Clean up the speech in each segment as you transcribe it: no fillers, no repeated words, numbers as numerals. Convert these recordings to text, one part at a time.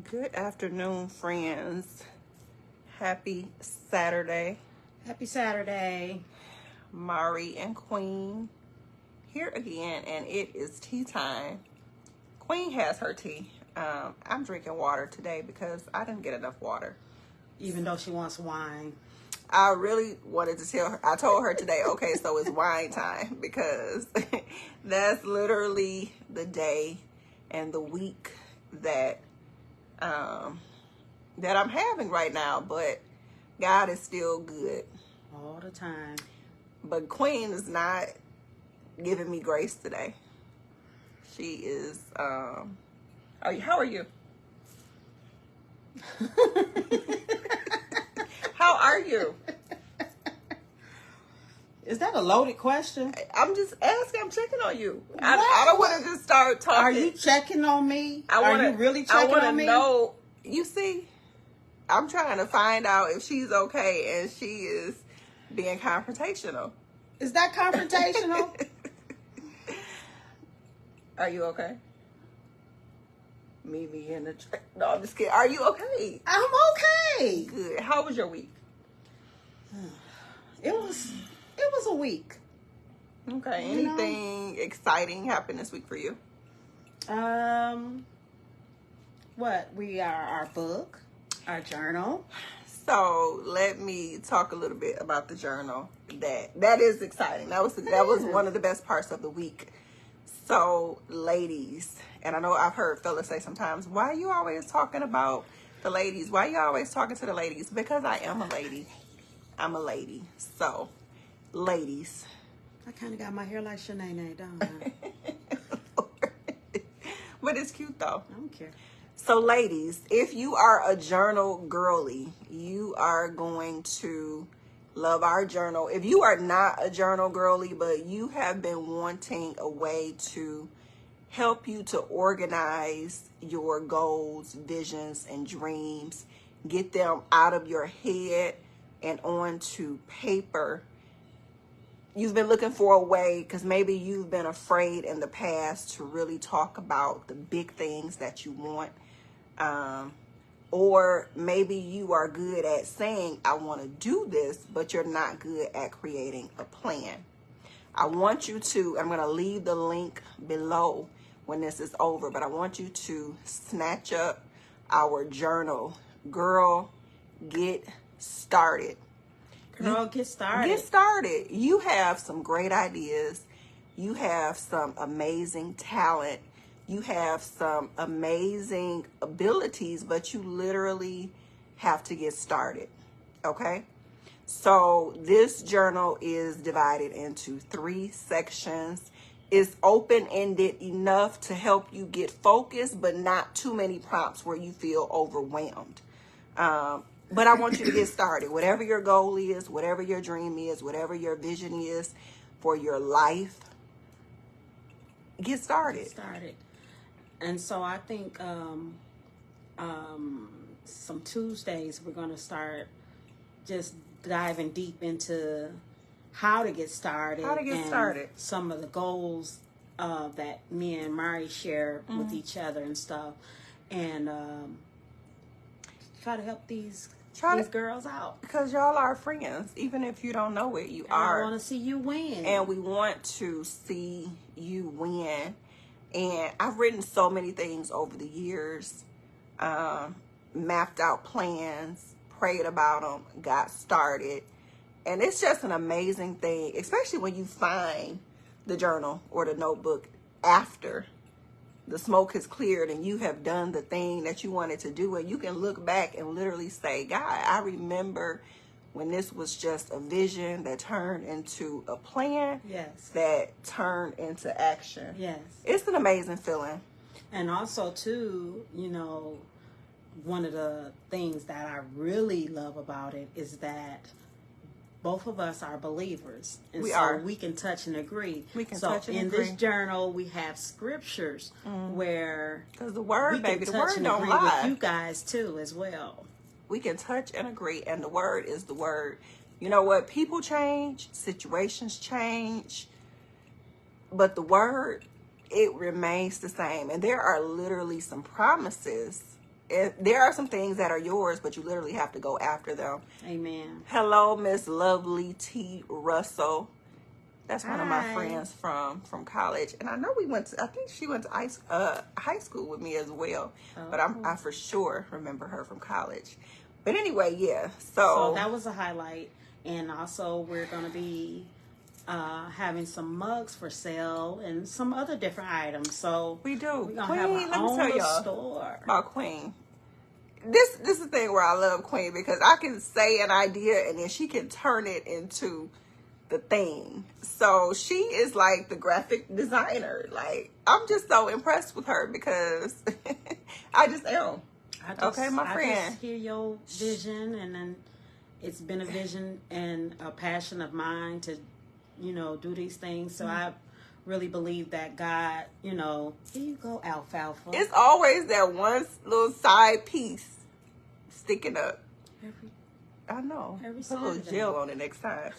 Good afternoon, friends. Happy Saturday. Happy Saturday. Mari and Queen here again, and it is tea time. Queen has her tea. I'm drinking water today because I didn't get enough water. Even though she wants wine. I really wanted to tell her. I told her today, okay, so it's wine time because that's literally the day and the week that that I'm having right now, but God is still good All the time. But Queen is not giving me grace today. She is how are you? How are you? Is that a loaded question? I'm just asking. I'm checking on you. I don't want to just start talking. Are you checking on me? Are you really checking on me? Know. You see, I'm trying to find out if she's okay, and she is being confrontational. Is that confrontational? Are you okay? Me in the no, I'm just kidding. Are you okay? I'm okay. Good. How was your week? It was a week. Okay. Anything exciting happened this week for you? We are our book, our journal. So let me talk a little bit about the journal. That is exciting. That was one of the best parts of the week. So, ladies, and I know I've heard fellas say sometimes, why are you always talking about the ladies? Why are you always talking to the ladies? Because I am a lady. I'm a lady. So, ladies. I kind of got my hair like Shanae, don't I? But it's cute, though. I don't care. So, ladies, if you are a journal girly, you are going to love our journal. If you are not a journal girly, but you have been wanting a way to help you to organize your goals, visions, and dreams, get them out of your head and onto paper, you've been looking for a way, because maybe you've been afraid in the past to really talk about the big things that you want. Or maybe you are good at saying, I want to do this, but you're not good at creating a plan. I want you to, I'm going to leave the link below when this is over, but I want you to snatch up our journal. Girl, get started. Girl, get started. Get started. You have some great ideas. You have some amazing talent. You have some amazing abilities, but you literally have to get started. Okay? So this journal is divided into 3 sections. It's open-ended enough to help you get focused, but not too many prompts where you feel overwhelmed. But I want you to get started. Whatever your goal is, whatever your dream is, whatever your vision is for your life, get started. Get started. And so I think some Tuesdays we're going to start just diving deep into how to get started. How to get started. Some of the goals that me and Mari share with each other and stuff. And try to help these girls out. Because y'all are friends. Even if you don't know it, you are. I want to see you win. And we want to see you win. And I've written so many things over the years, mapped out plans, prayed about them, got started. And it's just an amazing thing, especially when you find the journal or the notebook after the smoke has cleared and you have done the thing that you wanted to do. And you can look back and literally say, God, I remember when this was just a vision that turned into a plan. Yes. That turned into action. Yes. It's an amazing feeling. And also, too, you know, one of the things that I really love about it is that both of us are believers. And we can touch and agree. We can touch and agree. In this journal, we have scriptures where... Because the word, baby, the word don't lie. lie. With you guys, too, as well. We can touch and agree, and the word is the word. You know what? People change, situations change, but the word, it remains the same. And there are literally some promises there are some things that are yours, but you literally have to go after them. Amen. Hello, Miss Lovely T. Russell. That's one of my Hi. friends from college, and I know I think she went to high school with me as well. Oh. But I for sure remember her from college. But anyway, yeah. So that was a highlight, and also we're gonna be having some mugs for sale and some other different items. So we do. We're gonna Queen, have our let me own tell little y'all store. about Queen. This is the thing where I love Queen, because I can say an idea and then she can turn it into the thing. So she is like the graphic designer. Like, I'm just so impressed with her because I just am. Okay, my friend. I just hear your vision, and then it's been a vision and a passion of mine to, do these things. So I really believe that God, here you go, alfalfa. It's always that one little side piece sticking up. I know. Put a little gel on it next time.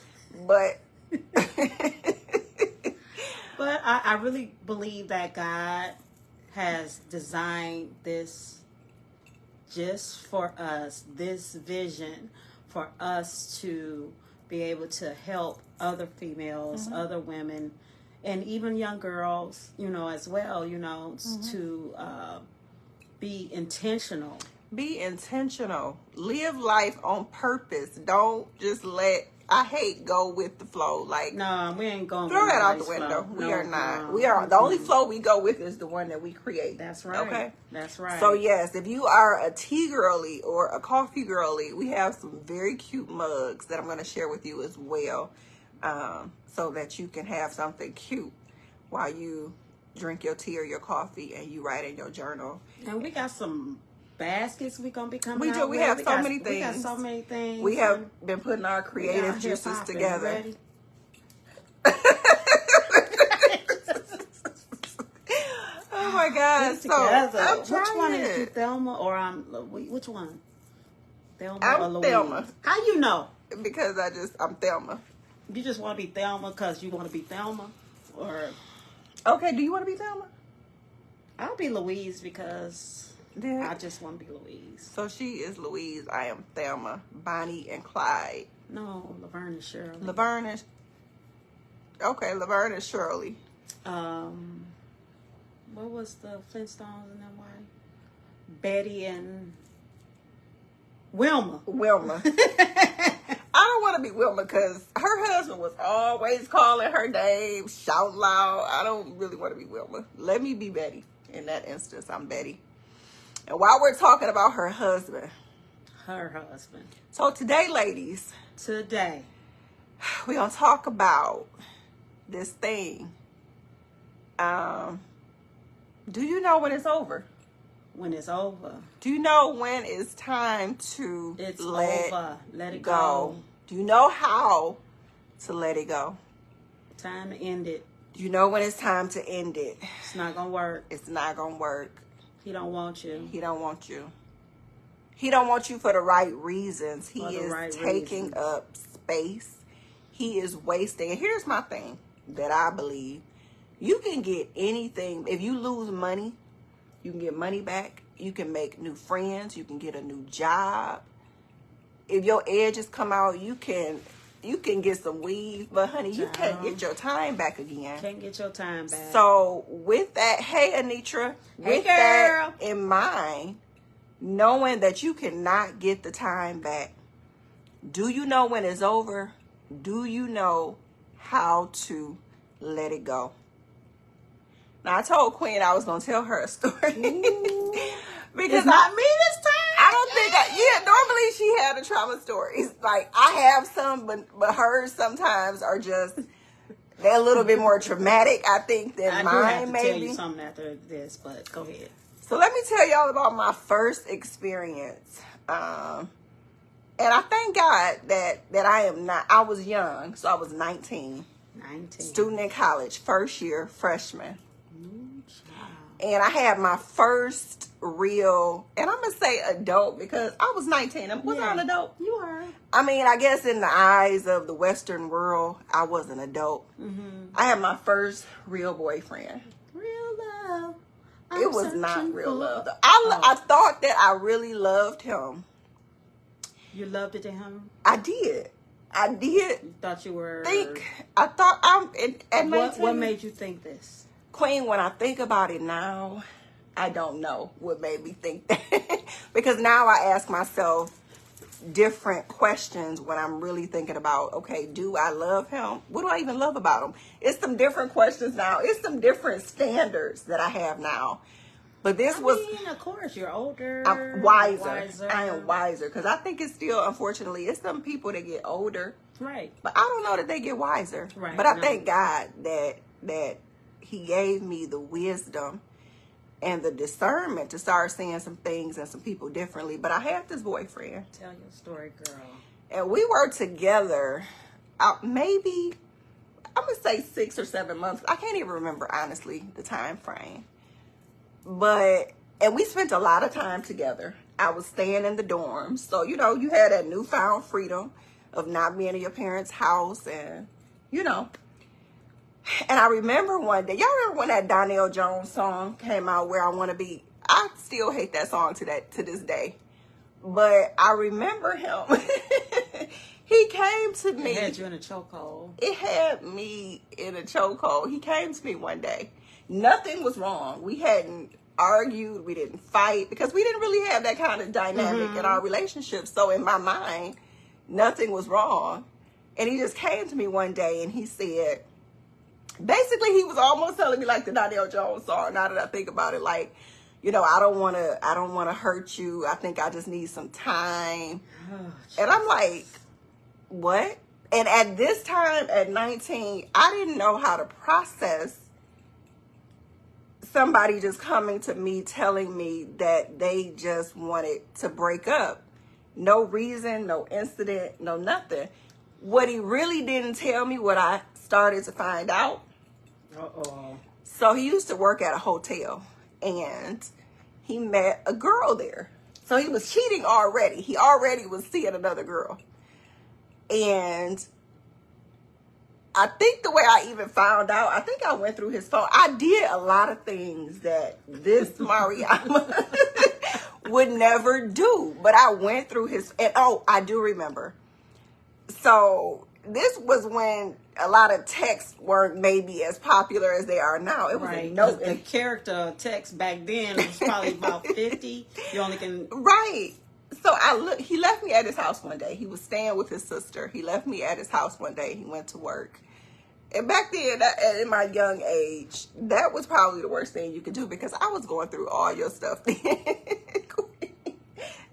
But but I really believe that God has designed this just for us, this vision for us to be able to help other females, other women, and even young girls, as well, to be intentional. Be intentional. Live life on purpose. Don't just I hate go with the flow. Like, no, we ain't going. Throw that out the window. We are not. We are the only flow we go with is the one that we create. That's right. Okay, that's right. So yes, if you are a tea girly or a coffee girly, we have some very cute mugs that I'm going to share with you as well, so that you can have something cute while you drink your tea or your coffee and you write in your journal. And we got some baskets we gonna be coming out. We have so many things. We got so many things. We have been putting our creative juices together. Oh my God! So I'm which one is you, Thelma, or which one? Thelma or Louise? Thelma. How you know? Because I'm Thelma. You just want to be Thelma because you want to be Thelma, or okay? Do you want to be Thelma? I'll be Louise because I just want to be Louise. So she is Louise. I am Thelma. Bonnie and Clyde. No, Laverne and Shirley. Laverne and Shirley. What was the Flintstones and them white? Betty and Wilma. I don't want to be Wilma because her husband was always calling her name, shout loud. I don't really want to be Wilma. Let me be Betty. In that instance, I'm Betty. And while we're talking about her husband. So today, ladies. We're going to talk about this thing. Do you know when it's over? When it's over. Do you know when it's time to let it go? Do you know how to let it go? Time to end it. Do you know when it's time to end it? It's not going to work. It's not going to work. He don't want you. He don't want you. He don't want you for the right reasons. He is taking up space. He is wasting. And here's my thing that I believe. You can get anything. If you lose money, you can get money back. You can make new friends. You can get a new job. If your edges come out, you can get some weave. But honey, you can't get your time back again. Can't get your time back. So with that, hey Anitra, with that in mind, knowing that you cannot get the time back, do you know when it's over? Do you know how to let it go? Now, I told Queen I was going to tell her a story. Because it's not me this time. I don't think normally she had the trauma stories. Like, I have some, but hers sometimes are just, they're a little bit more traumatic, I think, than mine, I do have to maybe. tell you something after this, but go ahead. So let me tell y'all about my first experience. And I thank God that I was young, so I was 19. Student in college, first year, freshman. And I had my first real, and I'm going to say adult because I was 19. Was I an adult? You were. I mean, I guess in the eyes of the Western world, I was an adult. Mm-hmm. I had my first real boyfriend. Real love. It was not real love. I thought that I really loved him. You loved it in him? I did. You thought you were... I thought I'm... At what made you think this? Queen, when I think about it now, I don't know what made me think that. Because now I ask myself different questions when I'm really thinking about, okay, do I love him? What do I even love about him? It's some different questions now. It's some different standards that I have now. But this was... of course, you're older. I'm wiser. I am wiser. Because I think it's still, unfortunately, it's some people that get older. Right. But I don't know that they get wiser. Right. But I thank God that he gave me the wisdom and the discernment to start seeing some things and some people differently. But I had this boyfriend. Tell your story, girl. And we were together maybe, I'm going to say 6 or 7 months. I can't even remember, honestly, the time frame. And we spent a lot of time together. I was staying in the dorms. So, you had that newfound freedom of not being in your parents' house and, And I remember one day, y'all remember when that Donell Jones song came out, Where I Want to Be? I still hate that song to this day. But I remember him. He came to me. It had you in a chokehold. It had me in a chokehold. He came to me one day. Nothing was wrong. We hadn't argued. We didn't fight because we didn't really have that kind of dynamic in our relationship. So in my mind, nothing was wrong. And he just came to me one day and he said, basically he was almost telling me like the Donell Jones song. Now that I think about it, like, I don't want to hurt you. I think I just need some time. And I'm like, what? And at this time, at 19, I didn't know how to process somebody just coming to me telling me that they just wanted to break up. No reason, no incident, no nothing. What he really didn't tell me, what I started to find out. Uh-oh. So he used to work at a hotel and he met a girl there. So he was cheating already. He already was seeing another girl. And I think the way I even found out, I think I went through his phone. I did a lot of things that this Mariama would never do. But I went through his, and I do remember. So this was when a lot of texts weren't maybe as popular as they are now. It was right. a note. The character text back then was probably about 50. You only can... Right. So he left me at his house one day. He was staying with his sister. He left me at his house one day. He went to work. And back then, in my young age, that was probably the worst thing you could do because I was going through all your stuff then.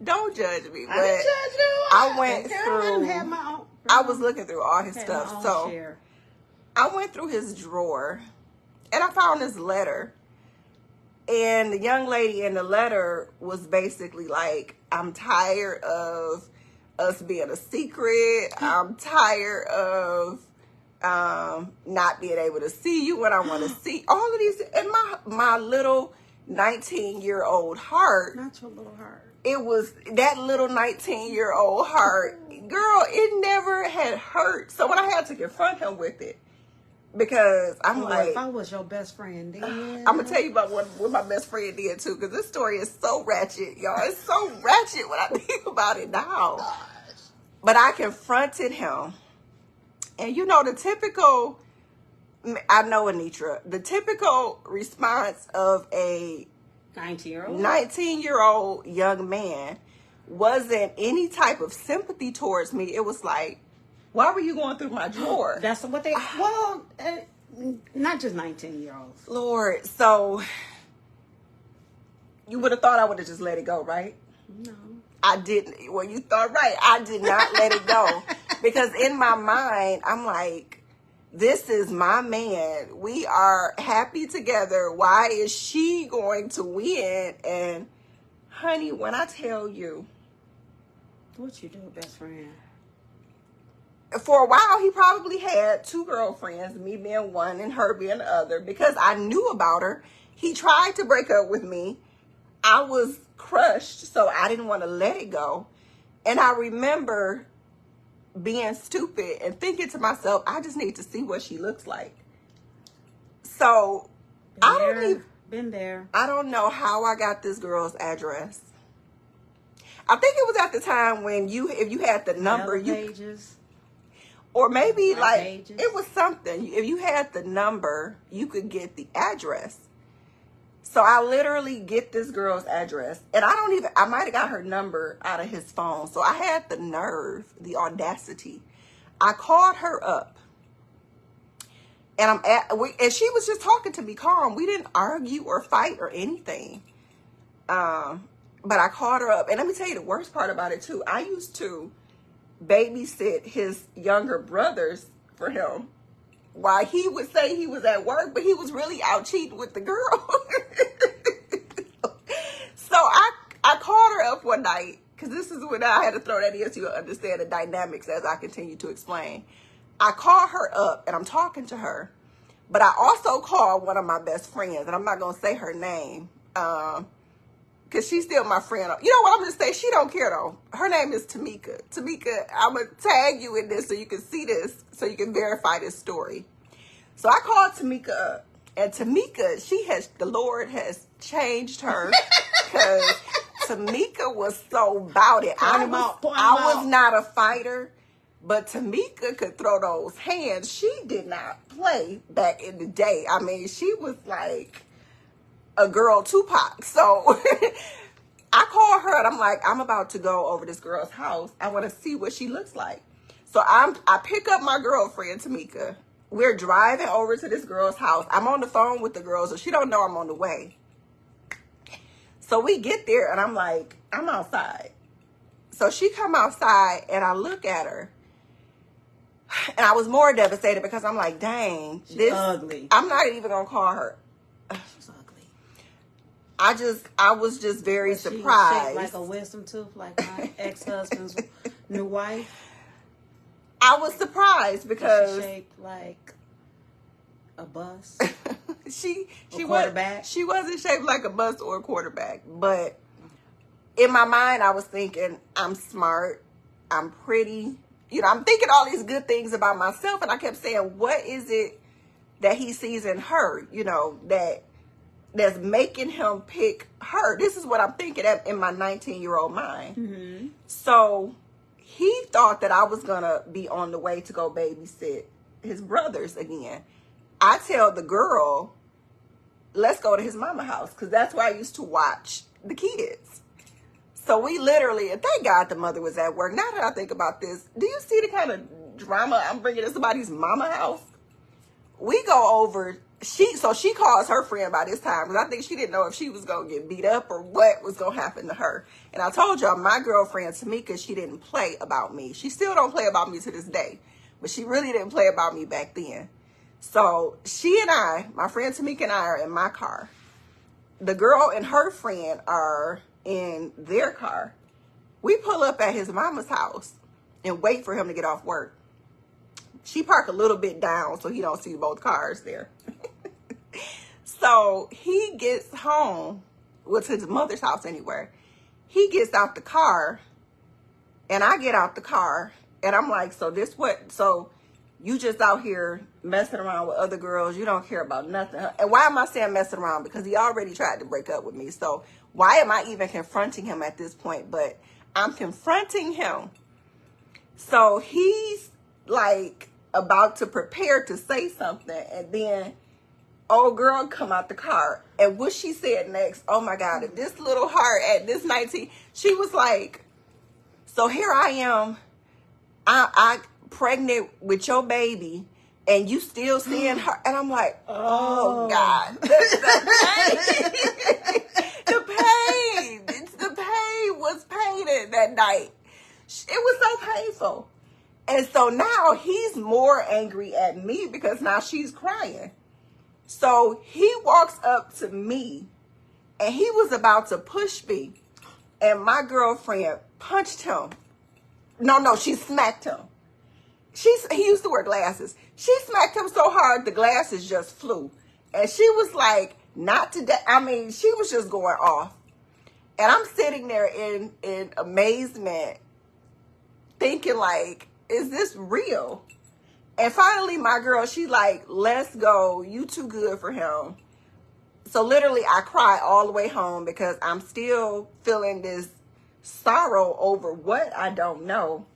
Don't judge me. But I didn't judge you. I went through... I was looking through all his stuff. So share. I went through his drawer and I found this letter. And the young lady in the letter was basically like, I'm tired of us being a secret. I'm tired of not being able to see you when I want to see. All of these. And my little 19-year-old heart. Not your little heart. It was that little 19-year-old heart. Girl, it never had hurt. So when I had to confront him with it, because I'm like... If I was your best friend then... I'm going to tell you about what my best friend did too, because this story is so ratchet, y'all. It's so ratchet when I think about it now. Gosh. But I confronted him. And the typical... I know, Anitra. The typical response of a 19-year-old young man wasn't any type of sympathy towards me. It was like, why were you going through my drawer? That's what they... not just 19-year-olds. Lord, so you would have thought I would have just let it go, right? No. I didn't. Well, you thought right. I did not let it go. Because in my mind, I'm like, this is my man. We are happy together. Why is she going to win? And honey, when I tell you. What you do, best friend? For a while, he probably had 2 girlfriends, me being one and her being the other, because I knew about her. He tried to break up with me. I was crushed, so I didn't want to let it go. And I remember being stupid and thinking to myself, I just need to see what she looks like. So, Been there. I don't know how I got this girl's address. I think it was at the time when if you had the number, pages. Or maybe like pages. It was something. If you had the number, you could get the address. So I literally get this girl's address, and I might have got her number out of his phone. So I had the nerve, the audacity. I called her up, and and she was just talking to me calm. We didn't argue or fight or anything. But I called her up, and let me tell you the worst part about it too. I used to babysit his younger brothers for him while he would say he was at work, but he was really out cheating with the girl. So I called her up one night, because this is when I had to throw that in so you'll understand the dynamics as I continue to explain. I called her up, and I'm talking to her, but I also called one of my best friends, and I'm not going to say her name, because she's still my friend. You know what I'm going to say? She don't care, though. Her name is Tamika. Tamika, I'm going to tag you in this so you can see this, so you can verify this story. So I called Tamika up. And Tamika, the Lord has changed her, because Tamika was so about it. I was not a fighter, but Tamika could throw those hands. She did not play back in the day. I mean, she was like a girl Tupac. So I called her and I'm like, I'm about to go over this girl's house. I want to see what she looks like. So I pick up my girlfriend, Tamika. We're driving over to this girl's house. I'm on the phone with the girl, so she don't know I'm on the way. So we get there, and I'm like, I'm outside. So she come outside, and I look at her. And I was more devastated because I'm like, dang. She's ugly. I'm not even going to call her. She's ugly. I was just very surprised. She shaped like a wisdom tooth, like my ex-husband's new wife. I was surprised because she shaped like a bus. she wasn't shaped like a bus or a quarterback, but in my mind I was thinking, I'm smart, I'm pretty, I'm thinking all these good things about myself, and I kept saying, what is it that he sees in her, that's making him pick her? This is what I'm thinking in my 19-year-old mind. Mm-hmm. So he thought that I was going to be on the way to go babysit his brothers again. I tell the girl, let's go to his mama house, because that's where I used to watch the kids. So we literally, and thank God the mother was at work. Now that I think about this, do you see the kind of drama I'm bringing to somebody's mama house? We go over, she calls her friend by this time, because I think she didn't know if she was going to get beat up or what was going to happen to her. And I told y'all, my girlfriend Tamika, she didn't play about me. She still don't play about me to this day, but she really didn't play about me back then. So she and I, my friend Tamika and I, are in my car. The girl and her friend are in their car. We pull up at his mama's house and wait for him to get off work. She parked a little bit down so he don't see both cars there. So he gets home, to his mother's house anywhere. He gets out the car, and I get out the car, and I'm like, so you just out here messing around with other girls. You don't care about nothing. And why am I saying messing around? Because he already tried to break up with me. So why am I even confronting him at this point? But I'm confronting him. So he's like about to prepare to say something, and then old girl come out the car, and what she said next, oh my God, if this little heart at this 19, she was like, so here I am, I pregnant with your baby, and you still seeing her, and I'm like, oh God, the pain was painted that night. It was so painful. And so now he's more angry at me because now she's crying. So he walks up to me, and he was about to push me, and my girlfriend punched him. No, she smacked him. He used to wear glasses. She smacked him so hard the glasses just flew. And she was like, not today. I mean, she was just going off. And I'm sitting there in amazement, thinking like, is this real? And finally, my girl, she like, let's go. You too good for him. So literally I cry all the way home because I'm still feeling this sorrow over what I don't know.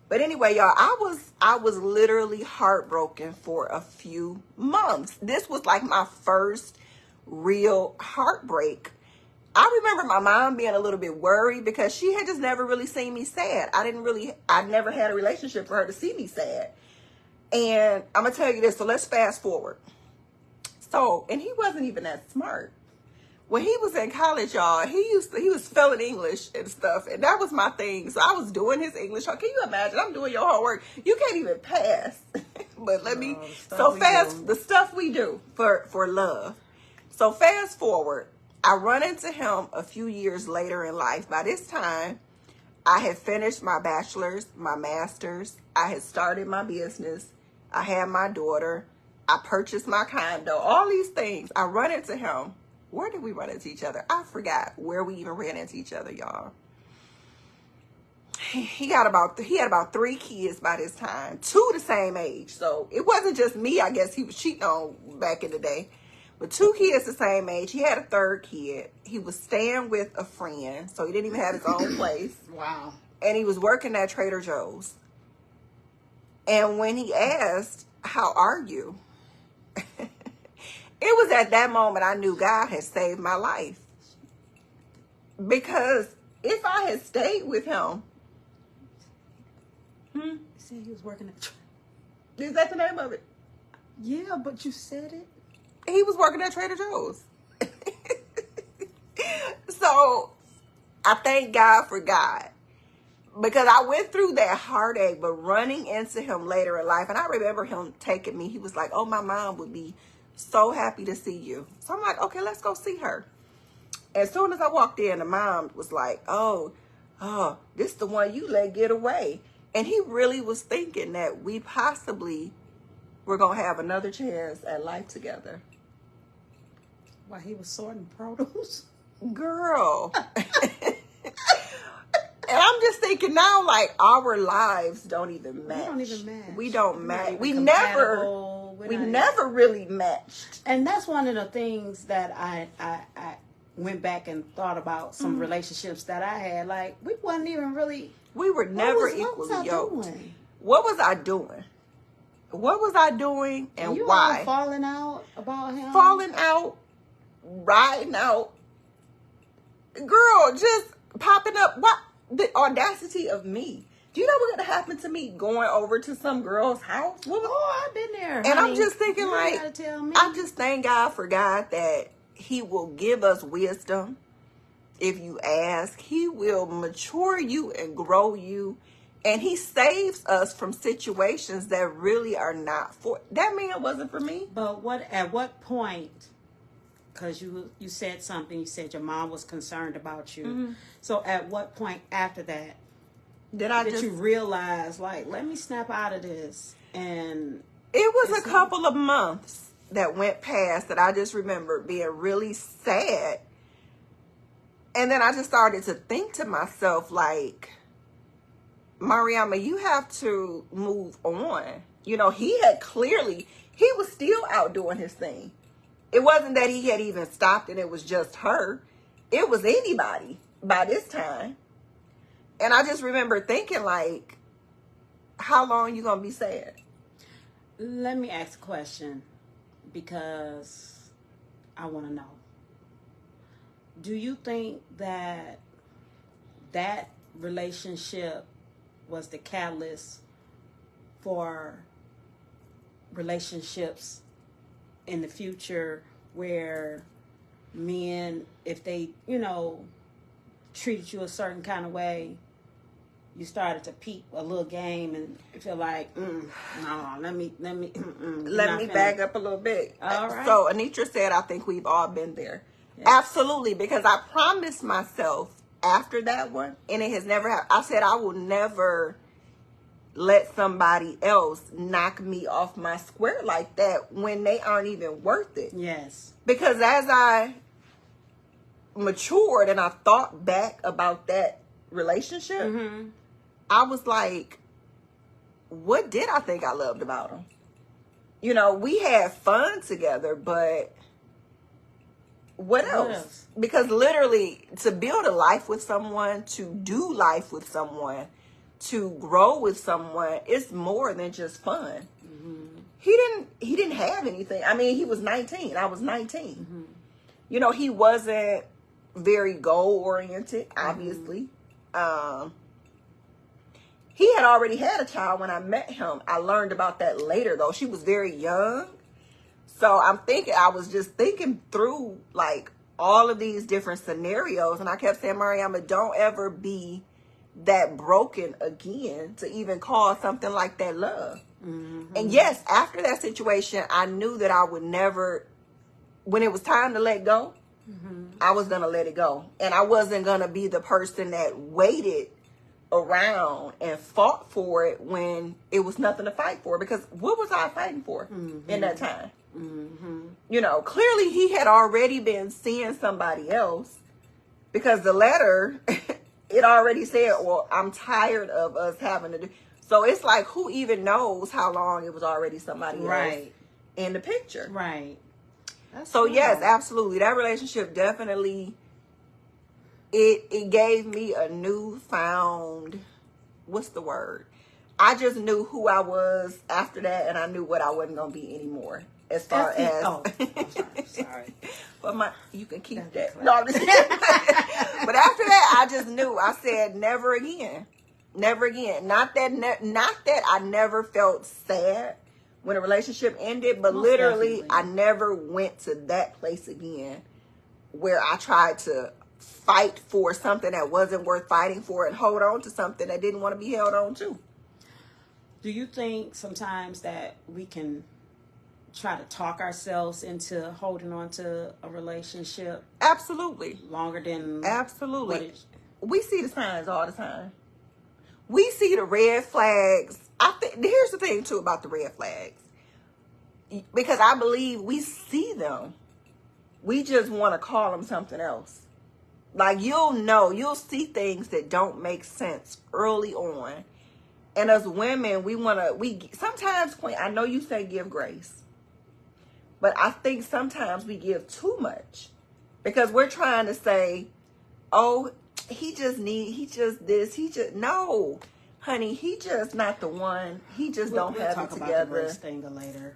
But anyway, y'all, I was literally heartbroken for a few months. This was like my first real heartbreak. I remember my mom being a little bit worried because she had just never really seen me sad. I never had a relationship for her to see me sad. And I'm gonna tell you this, so let's fast forward. So, and he wasn't even that smart. When he was in college, y'all, he was failing English and stuff, and that was my thing. So I was doing his English. Can you imagine? I'm doing your homework. You can't even pass. But the stuff we do for love. So fast forward, I run into him a few years later in life. By this time, I had finished my bachelor's, my master's. I had started my business. I had my daughter. I purchased my condo. All these things. I run into him. Where did we run into each other? I forgot where we even ran into each other, y'all. He had about 3 kids by this time, 2 the same age. So it wasn't just me, I guess he was cheating on back in the day. But 2 kids the same age. He had a 3rd kid. He was staying with a friend, so he didn't even have his own place. Wow. And he was working at Trader Joe's. And when he asked, "How are you?" It was at that moment I knew God had saved my life. Because if I had stayed with him, You said he was working at... Is that the name of it? Yeah, but you said it. He was working at Trader Joe's. So I thank God for God. Because I went through that heartache, but running into him later in life, and I remember him taking me, he was like, "Oh, my mom would be so happy to see you." So I'm like, okay, let's go see her. As soon as I walked in, the mom was like, oh, this is the one you let get away. And he really was thinking that we possibly were going to have another chance at life together. While he was sorting produce? Girl. And I'm just thinking now, like, our lives don't even match. We don't match. We never really matched. And that's one of the things that I went back and thought about some relationships that I had. Like, we wasn't even really... We were never equally yoked. What was I doing? What was I doing and you why? You falling out about him? Falling out, riding out. Girl, just popping up. What? The audacity of me. Do you know what's going to happen to me going over to some girl's house? I've been there. And honey. I'm just thinking, like, I just thank God for God that he will give us wisdom. If you ask, he will mature you and grow you. And he saves us from situations that really are not for... That man wasn't for me. But at what point... Because you said something, you said your mom was concerned about you. Mm-hmm. So at what point after that did you realize, like, let me snap out of this? And it was a couple of months that went past that I just remember being really sad. And then I just started to think to myself, like, Mariama, you have to move on. You know, he was still out doing his thing. It wasn't that he had even stopped and it was just her. It was anybody by this time. And I just remember thinking, like, how long you going to be sad? Let me ask a question because I want to know. Do you think that relationship was the catalyst for relationships in the future where men, if they, treated you a certain kind of way, you started to peep a little game and feel like, no, let me back up a little bit. All right. So Anitra said, I think we've all been there. Yes. Absolutely, because I promised myself after that one, and it has never happened. I said I will never let somebody else knock me off my square like that when they aren't even worth it. Yes. Because as I matured and I thought back about that relationship, I was like, what did I think I loved about him? We had fun together, but What else? Because literally, to build a life with someone, to do life with someone, to grow with someone, it's more than just fun. Mm-hmm. He didn't have anything. I mean, he was 19. I was 19. Mm-hmm. You know, he wasn't very goal oriented, obviously. Mm-hmm. He had already had a child when I met him. I learned about that later, though. She was very young. So I was just thinking through like all of these different scenarios. And I kept saying, Mariama, don't ever be that broken again to even call something like that love. Mm-hmm. And yes, after that situation, I knew that I would never, when it was time to let go, mm-hmm. I was going to let it go. And I wasn't going to be the person that waited around and fought for it when it was nothing to fight for. Because what was I fighting for mm-hmm. in that time? Mm-hmm. You know, clearly he had already been seeing somebody else, because the letter, it already said, well, I'm tired of us having to do. So it's like, who even knows how long it was already somebody else in the picture. Right. So yes, absolutely. That relationship definitely, it gave me a newfound, what's the word? I just knew who I was after that, and I knew what I wasn't going to be anymore. As far as sorry. But you can keep that. No, I'm just kidding. But after that, I just knew. I said never again. Never again. Not that I never felt sad when a relationship ended, but most literally definitely. I never went to that place again where I tried to fight for something that wasn't worth fighting for and hold on to something that didn't want to be held on to. Do you think sometimes that we can try to talk ourselves into holding on to a relationship? Absolutely. Longer than... Absolutely. We see the signs all the time. We see the red flags. Here's the thing, too, about the red flags. Because I believe we see them. We just want to call them something else. Like, you'll see things that don't make sense early on. And as women, sometimes, Queen, I know you say give grace. But I think sometimes we give too much, because we're trying to say, oh, no, honey, he just not the one. He just don't have it together. We'll talk about the grace thing later.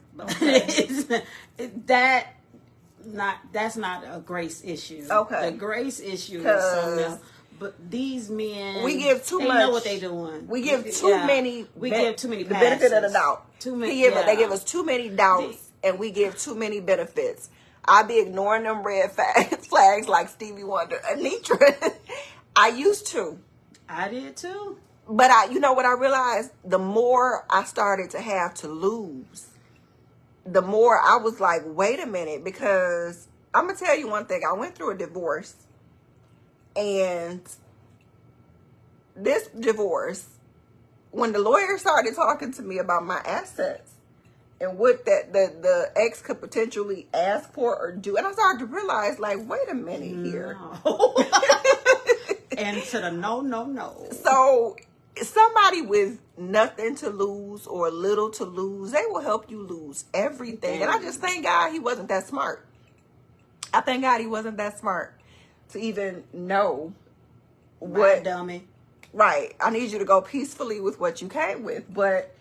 That's not a grace issue. Okay. The grace issue is something else. But these men, we give too much. They know what they're doing. We give too many. We give too many. The benefit of the doubt. Too many. They give us too many doubts. And we give too many benefits. I be ignoring them red flags like Stevie Wonder. Anitra, I used to. I did too. But you know what I realized? The more I started to have to lose, the more I was like, wait a minute. Because I'm going to tell you one thing. I went through a divorce. And this divorce, when the lawyer started talking to me about my assets, and what the ex could potentially ask for or do. And I started to realize, like, wait a minute here. No. And to the no. So somebody with nothing to lose or little to lose, they will help you lose everything. And I just thank God he wasn't that smart. I thank God he wasn't that smart to even know what. Dummy. Right. I need you to go peacefully with what you came with. But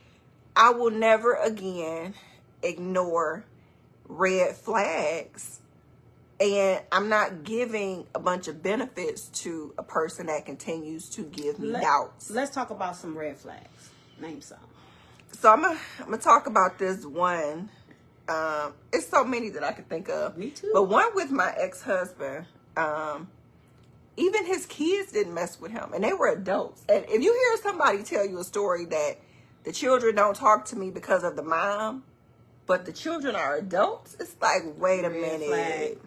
I will never again ignore red flags. And I'm not giving a bunch of benefits to a person that continues to give me doubts. Let's talk about some red flags. Name some. So I'm gonna talk about this one. It's so many that I could think of. Me too. But one with my ex-husband. Even his kids didn't mess with him. And they were adults. And if you hear somebody tell you a story that the children don't talk to me because of the mom, but the children are adults, it's like, wait a minute.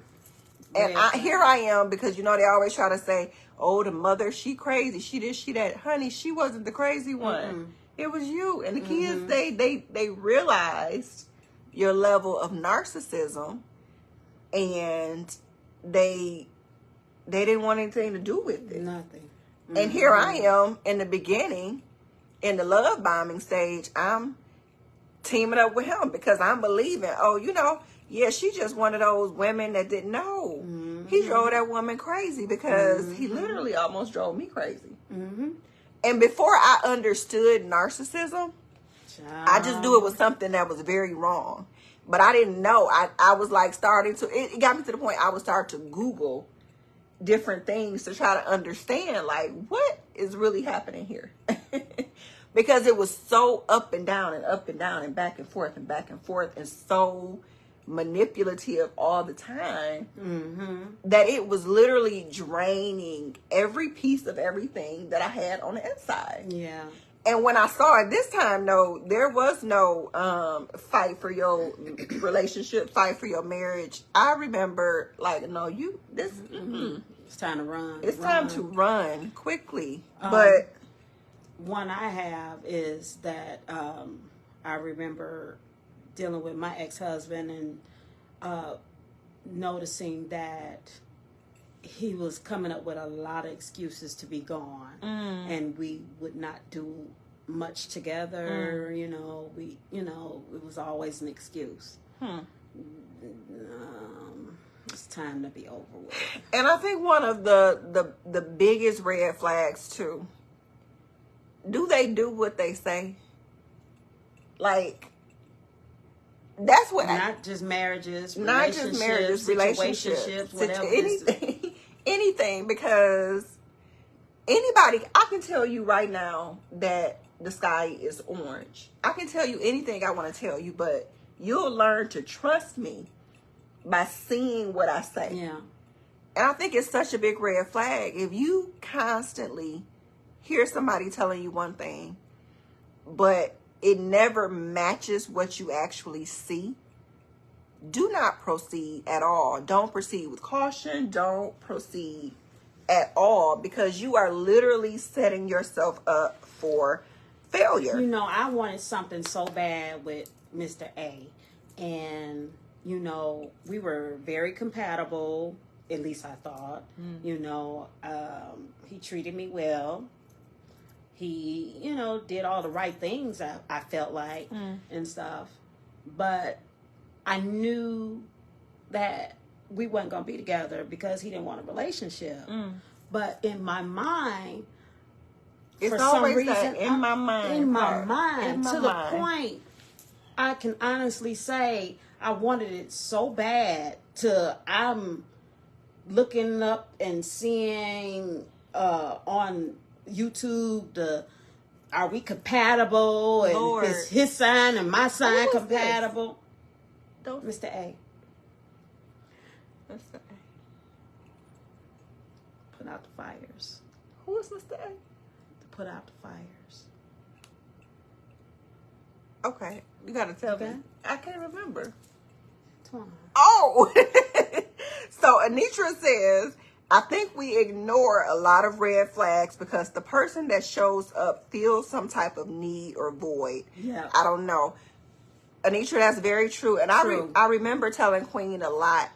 And here I am, because, you know, they always try to say, oh, the mother, she crazy. She this, she that. Honey, she wasn't the crazy one. Mm-hmm. It was you. And the kids, they realized your level of narcissism, and they didn't want anything to do with it. Nothing. Mm-hmm. And here I am in the beginning, in the love bombing stage. I'm teaming up with him because I'm believing, oh, you know, yeah, she's just one of those women that didn't know. Mm-hmm. He drove that woman crazy because he literally almost drove me crazy. And before I understood narcissism, I just knew it was something that was very wrong. But I didn't know. I was like starting to, it got me to the point I would start to Google different things to try to understand, like, what is really happening here? Because it was so up and down and up and down and back and forth and so manipulative all the time that it was literally draining every piece of everything that I had on the inside. Yeah. And when I saw it this time, no, there was no fight for your relationship, fight for your marriage. I remember, like, no, it's time to run. It's time to run quickly. But one I have is that I remember dealing with my ex-husband and noticing that he was coming up with a lot of excuses to be gone, and we would not do much together. You know, it was always an excuse. It's time to be over with. And I think one of the biggest red flags too. Do they do what they say? Like, that's what not just marriages, relationships, whatever. Anything, because anybody, I can tell you right now that the sky is orange. I can tell you anything I want to tell you, but you'll learn to trust me by seeing what I say. Yeah. And I think it's such a big red flag if you constantly hear somebody telling you one thing, but it never matches what you actually see. Do not proceed at all. Don't proceed with caution. Don't proceed at all, because you are literally setting yourself up for failure. You know, I wanted something so bad with Mr. A, and you know, we were very compatible, at least I thought. You know, he treated me well. He, you know, did all the right things, I felt like, and stuff. But I knew that we weren't going to be together because he didn't want a relationship. But in my mind, it's for always some reason, that in my mind, to the point, I can honestly say I wanted it so bad to, I'm looking up and seeing on YouTube are we compatible, and Lord, is his sign and my sign compatible? Mr. A. Mr. A. Put out the fires. Who is Mr. A? To put out the fires. Okay, you gotta tell me. I can't remember. Twan. Oh, so Anitra says, I think we ignore a lot of red flags because the person that shows up feels some type of need or void. Yeah. I don't know. Anitra, that's very true. And I remember telling Queen a lot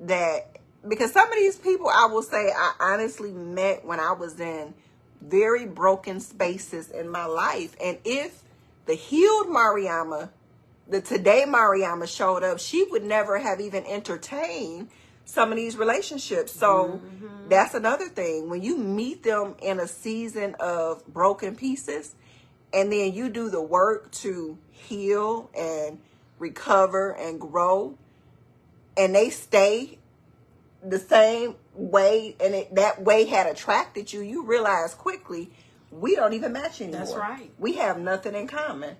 that, because some of these people, I will say, I honestly met when I was in very broken spaces in my life. And if the healed Mariama, the today Mariama showed up, she would never have even entertained some of these relationships. So that's another thing. When you meet them in a season of broken pieces, and then you do the work to heal and recover and grow, and they stay the same way, and that way had attracted you, you realize quickly, we don't even match anymore. That's right. We have nothing in common.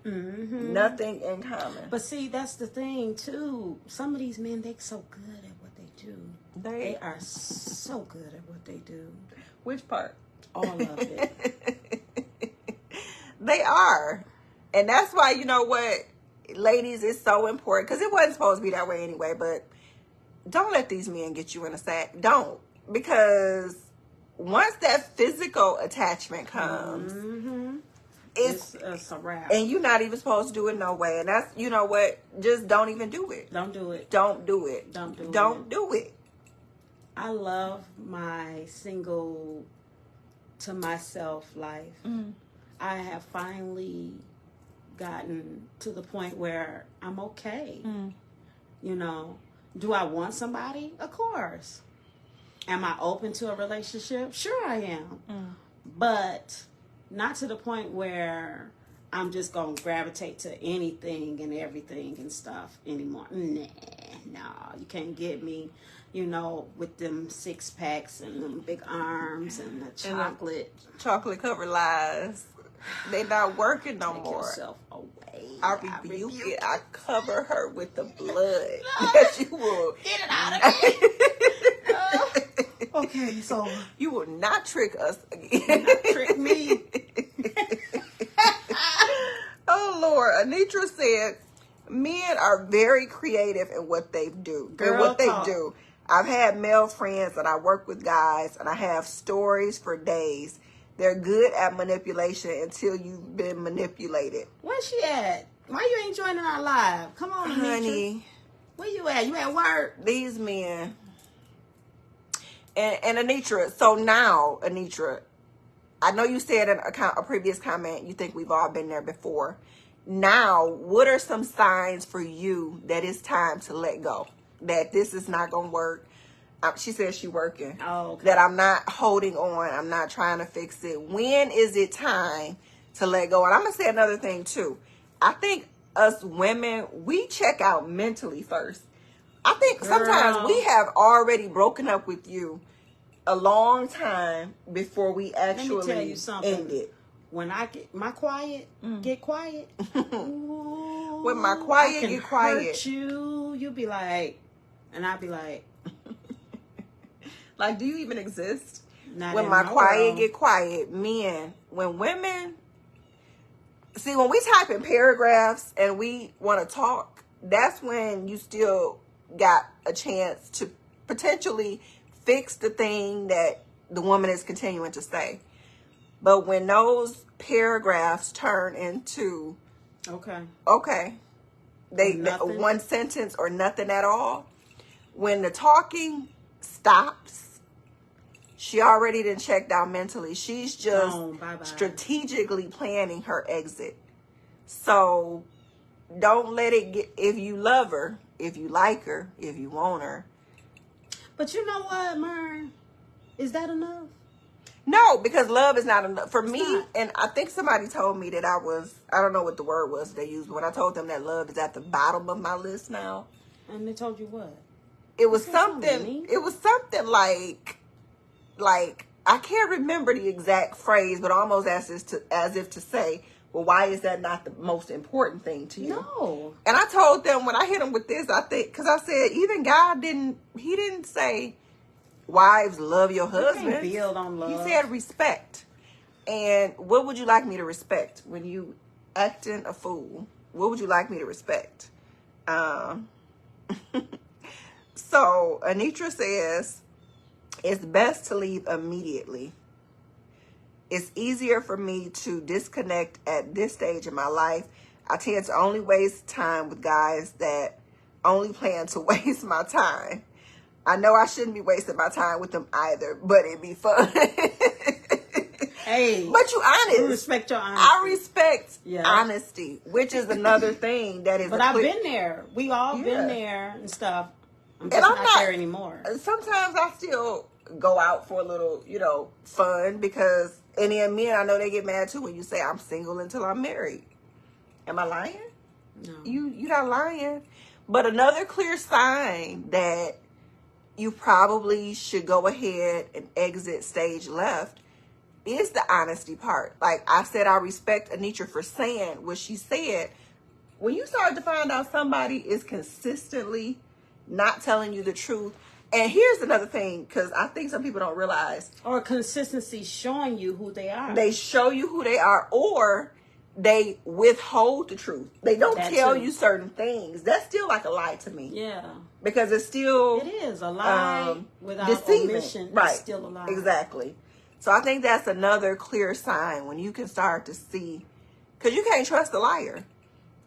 Nothing in common. But see, that's the thing too. Some of these men, they're so good at what they do. They are so good at what they do. Which part? All of it. They are. And that's why, you know what, ladies, it's so important, because it wasn't supposed to be that way anyway, but don't let these men get you in a sack. Don't. Because once that physical attachment comes, it's a wrap. And you're not even supposed to do it no way. And that's, you know what, just don't even do it. Don't do it. Don't do it. Don't do it. I love my single to myself life. I have finally gotten to the point where I'm okay. You know, do I want somebody? Of course. Am I open to a relationship? Sure I am. But not to the point where I'm just going to gravitate to anything and everything and stuff anymore. Nah, you can't get me, with them 6-packs and them big arms and the chocolate covered lies. They not working no Take more. Yourself away. I rebuke it. I cover her with the blood. Yes, you will. Get it out of me. Okay, so you will not trick us again. Not trick me. Oh Lord, Anitra said, men are very creative in what they do. Do. I've had male friends and I work with guys and I have stories for days. They're good at manipulation until you've been manipulated. Where's she at? Why you ain't joining our live? Come on, honey. Anitra. Where you at? You at work? These men. And Anitra, so now, Anitra, I know you said in a previous comment, you think we've all been there before. Now, what are some signs for you that it's time to let go? That this is not going to work? She says she's working. Oh, okay. That I'm not holding on. I'm not trying to fix it. When is it time to let go? And I'm going to say another thing, too. I think us women, we check out mentally first. I think sometimes we have already broken up with you a long time before we actually tell you something. End it. When I get get quiet. Ooh, when my quiet get quiet, hurt you be like, and I'll be like, like, do you even exist? Not when my quiet get quiet, men, when women, see, when we type in paragraphs and we want to talk, that's when you still got a chance to potentially fix the thing that the woman is continuing to say. But when those paragraphs turn into they one sentence or nothing at all, when the talking stops, she already done checked out mentally. She's just strategically planning her exit. So don't let it get, if you love her, if you like her, if you want her. But you know what, Mern? Is that enough? No, because love is not enough. For me, and I think somebody told me that I don't know what the word was they used, but when I told them that love is at the bottom of my list now. And they told you what? It was something like I can't remember the exact phrase, but almost as if to say, well, why is that not the most important thing to you? No. And I told them when I hit them with this, I think, because I said, even God didn't say, wives, love your husband. You can't build on love. He said respect. And what would you like me to respect when you acting a fool? What would you like me to respect? So Anitra says, it's best to leave immediately. It's easier for me to disconnect at this stage in my life. I tend to only waste time with guys that only plan to waste my time. I know I shouldn't be wasting my time with them either, but it'd be fun. Hey, but you honest. You respect your honesty. I respect honesty, which is another thing that is. But I've been there. We all been there and stuff. I'm just not there anymore. Sometimes I still go out for a little, fun because any men, I know they get mad too when you say I'm single until I'm married. Am I lying? No. You're not lying. But another clear sign that you probably should go ahead and exit stage left is the honesty part. Like I said, I respect Anitra for saying what she said. When you start to find out somebody is consistently not telling you the truth, and here's another thing, because I think some people don't realize. Or consistency showing you who they are. They show you who they are, or they withhold the truth. They don't tell you certain things. That's still like a lie to me. Yeah. Because it's still... It is a lie without deceiving. Omission. Right. It's still a lie. Exactly. So I think that's another clear sign when you can start to see... Because you can't trust a liar.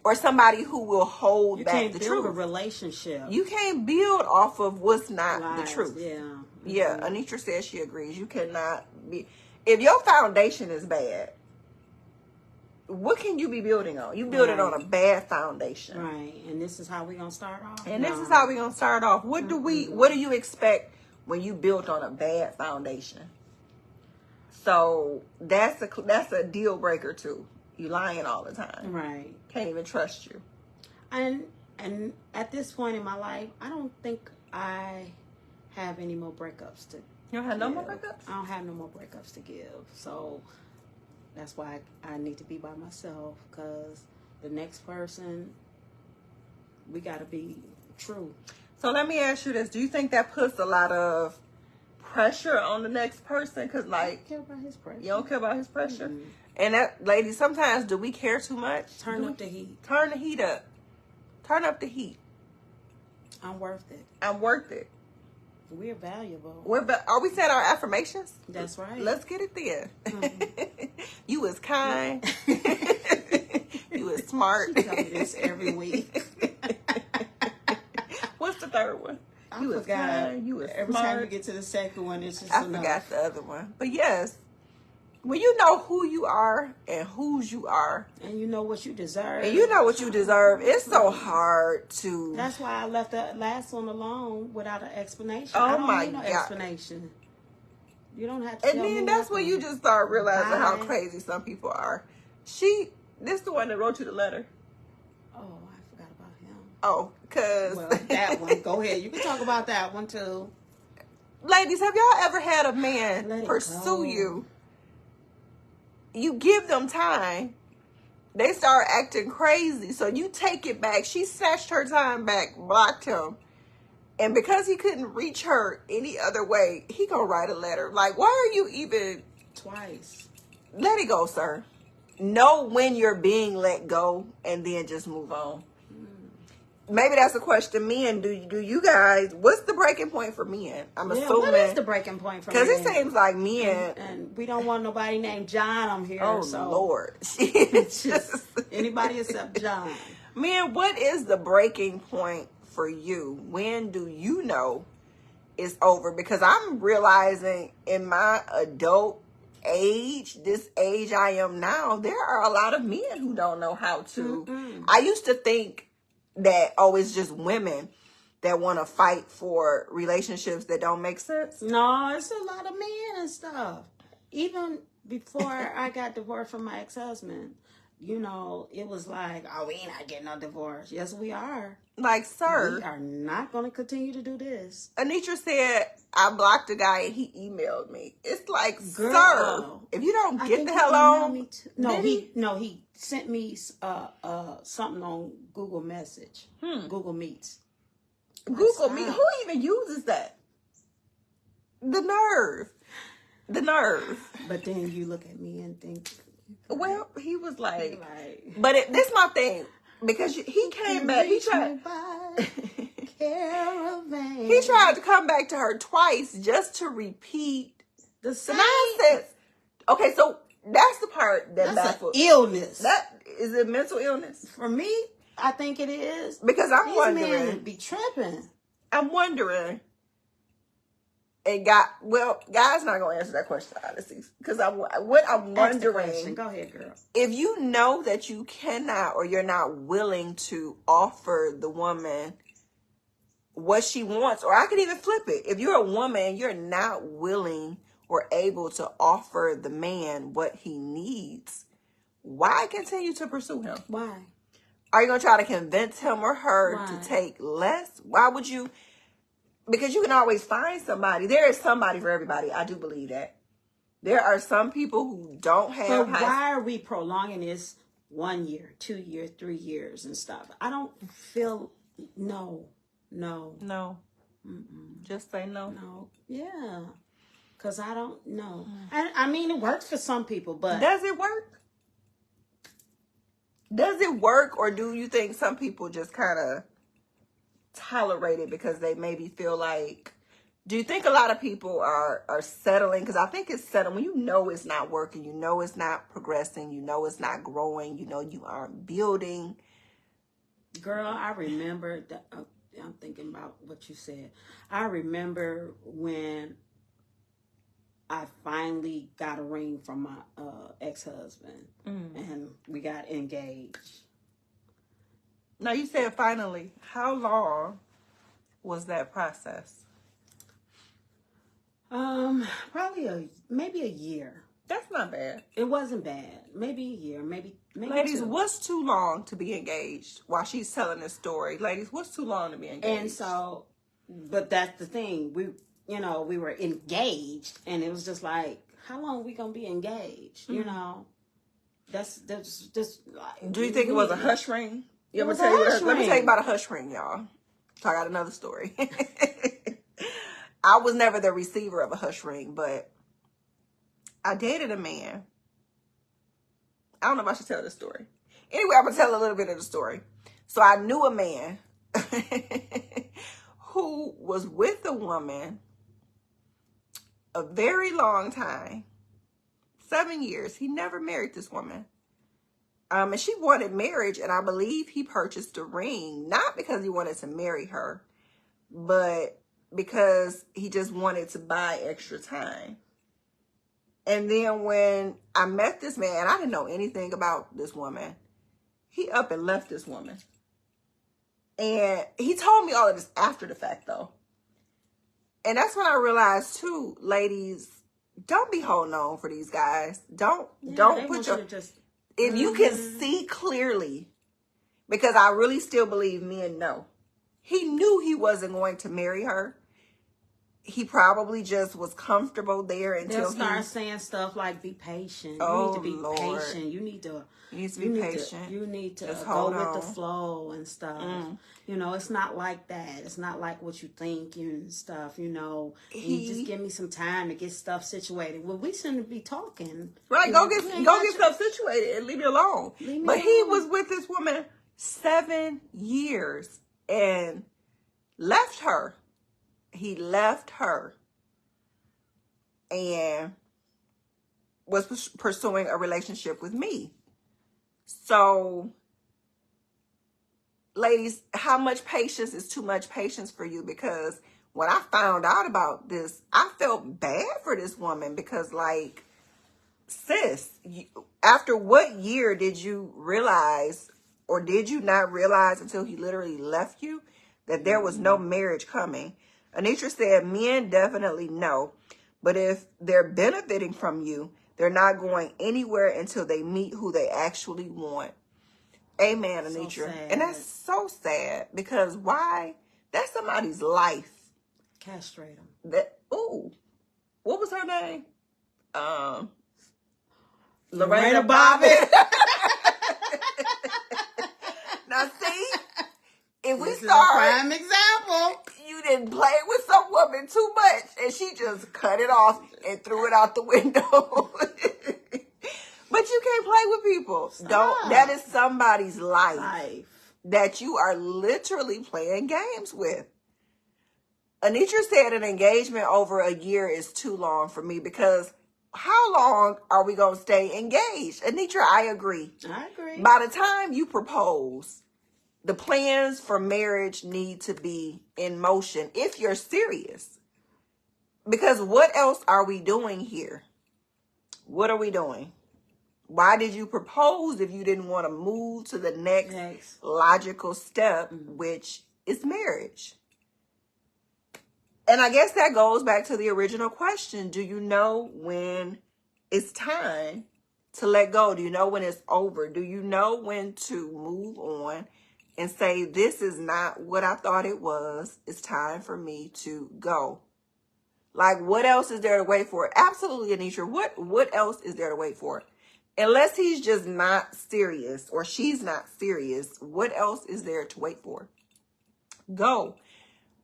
Or somebody who will hold back the truth. You can't build a relationship. You can't build off of what's not the truth. Yeah. Mm-hmm. Yeah, Anitra says she agrees. You cannot be... If your foundation is bad, what can you be building on? You build it on a bad foundation. Right. And this is how we're going to start off. This is how we're going to start off. What do you expect when you built on a bad foundation. So that's a deal breaker too. You lying all the time. Right. Can't even trust you. And at this point in my life, I don't think I have any more breakups to. You don't have no more breakups? I don't have no more breakups to give. So that's why I need to be by myself, because the next person, we got to be true. So let me ask you this. Do you think that puts a lot of pressure on the next person? Because, like, I don't care about his pressure. You don't care about his pressure? Mm-hmm. And that, ladies, sometimes do we care too much? Turn up the heat. Turn the heat up. Turn up the heat. I'm worth it. I'm worth it. We're valuable. Are we saying our affirmations? That's right. Let's get it there. Mm-hmm. You is kind. You is smart. She tell me this every week. What's the third one? You was kind. You was every smart. time you get to the second one, it's just enough. Forgot the other one. But yes, when you know who you are and whose you are, and you know what you deserve, and you know what you deserve, it's so hard to. That's why I left the last one alone without an explanation. Oh, I don't my need no God. explanation. You don't have to. And then that's when you just start realizing how crazy some people are. This the one that wrote you the letter. Oh, I forgot about him. Oh, because... Well, that one. Go ahead. You can talk about that one, too. Ladies, have y'all ever had a man pursue you? You give them time. They start acting crazy. So you take it back. She snatched her time back, blocked him. And because he couldn't reach her any other way, he gonna write a letter. Like, why are you even... Twice. Let it go, sir. Know when you're being let go and then just move on. Maybe that's a question. Men, do you guys, what's the breaking point for men? I'm assuming. What is the breaking point for men? Because it seems like men. And we don't want nobody named John on here. Oh, so Lord. just anybody except John. Men, what is the breaking point for you? When do you know it's over? Because I'm realizing in my adult age, this age I am now, there are a lot of men who don't know how to. Mm-mm. I used to think that, it's just women that want to fight for relationships that don't make sense. No, it's a lot of men and stuff. Even before I got divorced from my ex-husband, it was like, we ain't not getting no divorce. Yes, we are. Like, sir. We are not going to continue to do this. Anitra said, I blocked a guy and he emailed me. It's like, girl, sir, if you don't get the hell on. He sent me something on Google Message. Google Meets. Google Meet? Who even uses that? The nerve. But then you look at me and think. Well, he was like, but this my thing. Because he came back, he tried to come back to her twice just to repeat the nonsense. Okay, so that's the part that's baffles. Illness. That is it. Mental illness for me. I think it is because I'm wondering. Men be tripping. I'm wondering. And guys not gonna answer that question honestly, because I'm wondering. Go ahead, girl. If you know that you cannot or you're not willing to offer the woman what she wants, or I could even flip it. If you're a woman, you're not willing or able to offer the man what he needs, why continue to pursue him? Why? Are you gonna try to convince him or her to take less? Why would you? Because you can always find somebody. There is somebody for everybody. I do believe that. There are some people who don't have... But why are we prolonging this 1 year, 2 years, 3 years and stuff? I don't feel... No. Mm-mm. Just say no. No. Yeah. Because I don't know. I mean, it works for some people, but... Does it work? Does it work, or do you think some people just kind of tolerate it because they maybe feel like... Do you think a lot of people are settling? Because I think it's settling. When you know it's not working, you know it's not progressing, you know it's not growing, you know you aren't building. Girl, I remember... I'm thinking about what you said. I remember when I finally got a ring from my ex-husband and we got engaged. Now, you said finally. How long was that process? Probably maybe a year. That's not bad. It wasn't bad. Maybe a year. Maybe. Ladies, 2. what's too long to be engaged? While she's telling this story, ladies, what's too long to be engaged? And so, but that's the thing. We were engaged, and it was just like, how long are we gonna be engaged? You know, that's just. Do you think it was a hush ring? Let me tell you about a hush ring, y'all. So I got another story. I was never the receiver of a hush ring, but I dated a man. I don't know if I should tell this story. Anyway, I'm going to tell a little bit of the story. So I knew a man who was with a woman a very long time, 7 years. He never married this woman. And she wanted marriage, and I believe he purchased a ring, not because he wanted to marry her, but because he just wanted to buy extra time. And then when I met this man, I didn't know anything about this woman. He up and left this woman. And he told me all of this after the fact, though. And that's when I realized, too, ladies, don't be holding on for these guys. Don't put your... If you can see clearly, because I really still believe men know. He knew he wasn't going to marry her. He probably just was comfortable there until they'll start saying stuff like, "Be patient. You need to be patient. You need to be patient. You need to go with the flow and stuff. You know, it's not like that. It's not like what you think and stuff. You know, you just give me some time to get stuff situated. Well, we shouldn't be talking. Right? Go get stuff situated and leave me alone. He was with this woman 7 years and left her. He left her and was pursuing a relationship with me. So, ladies, how much patience is too much patience for you? Because when I found out about this, I felt bad for this woman because, like, sis, after what year did you realize, or did you not realize until he literally left you, that there was no marriage coming? Anitra said, men definitely know, but if they're benefiting from you, they're not going anywhere until they meet who they actually want. Amen, Anitra. And that's so sad, because why? That's somebody's life. Castrate them. What was her name? Lorena Bobbitt. Now see, if we this start, is a prime example. You didn't play with some woman too much, and she just cut it off and threw it out the window. But you can't play with people. Stop. That is somebody's life that you are literally playing games with. Anitra said an engagement over a year is too long for me, because how long are we going to stay engaged? Anitra, I agree. By the time you propose, the plans for marriage need to be in motion if you're serious. Because what else are we doing here? What are we doing? Why did you propose if you didn't want to move to the next logical step, which is marriage? And I guess that goes back to the original question. Do you know when it's time to let go? Do you know when it's over? Do you know when to move on and say, this is not what I thought it was. It's time for me to go. Like, what else is there to wait for? Absolutely, Anitra. What else is there to wait for? Unless he's just not serious or she's not serious, what else is there to wait for? Go.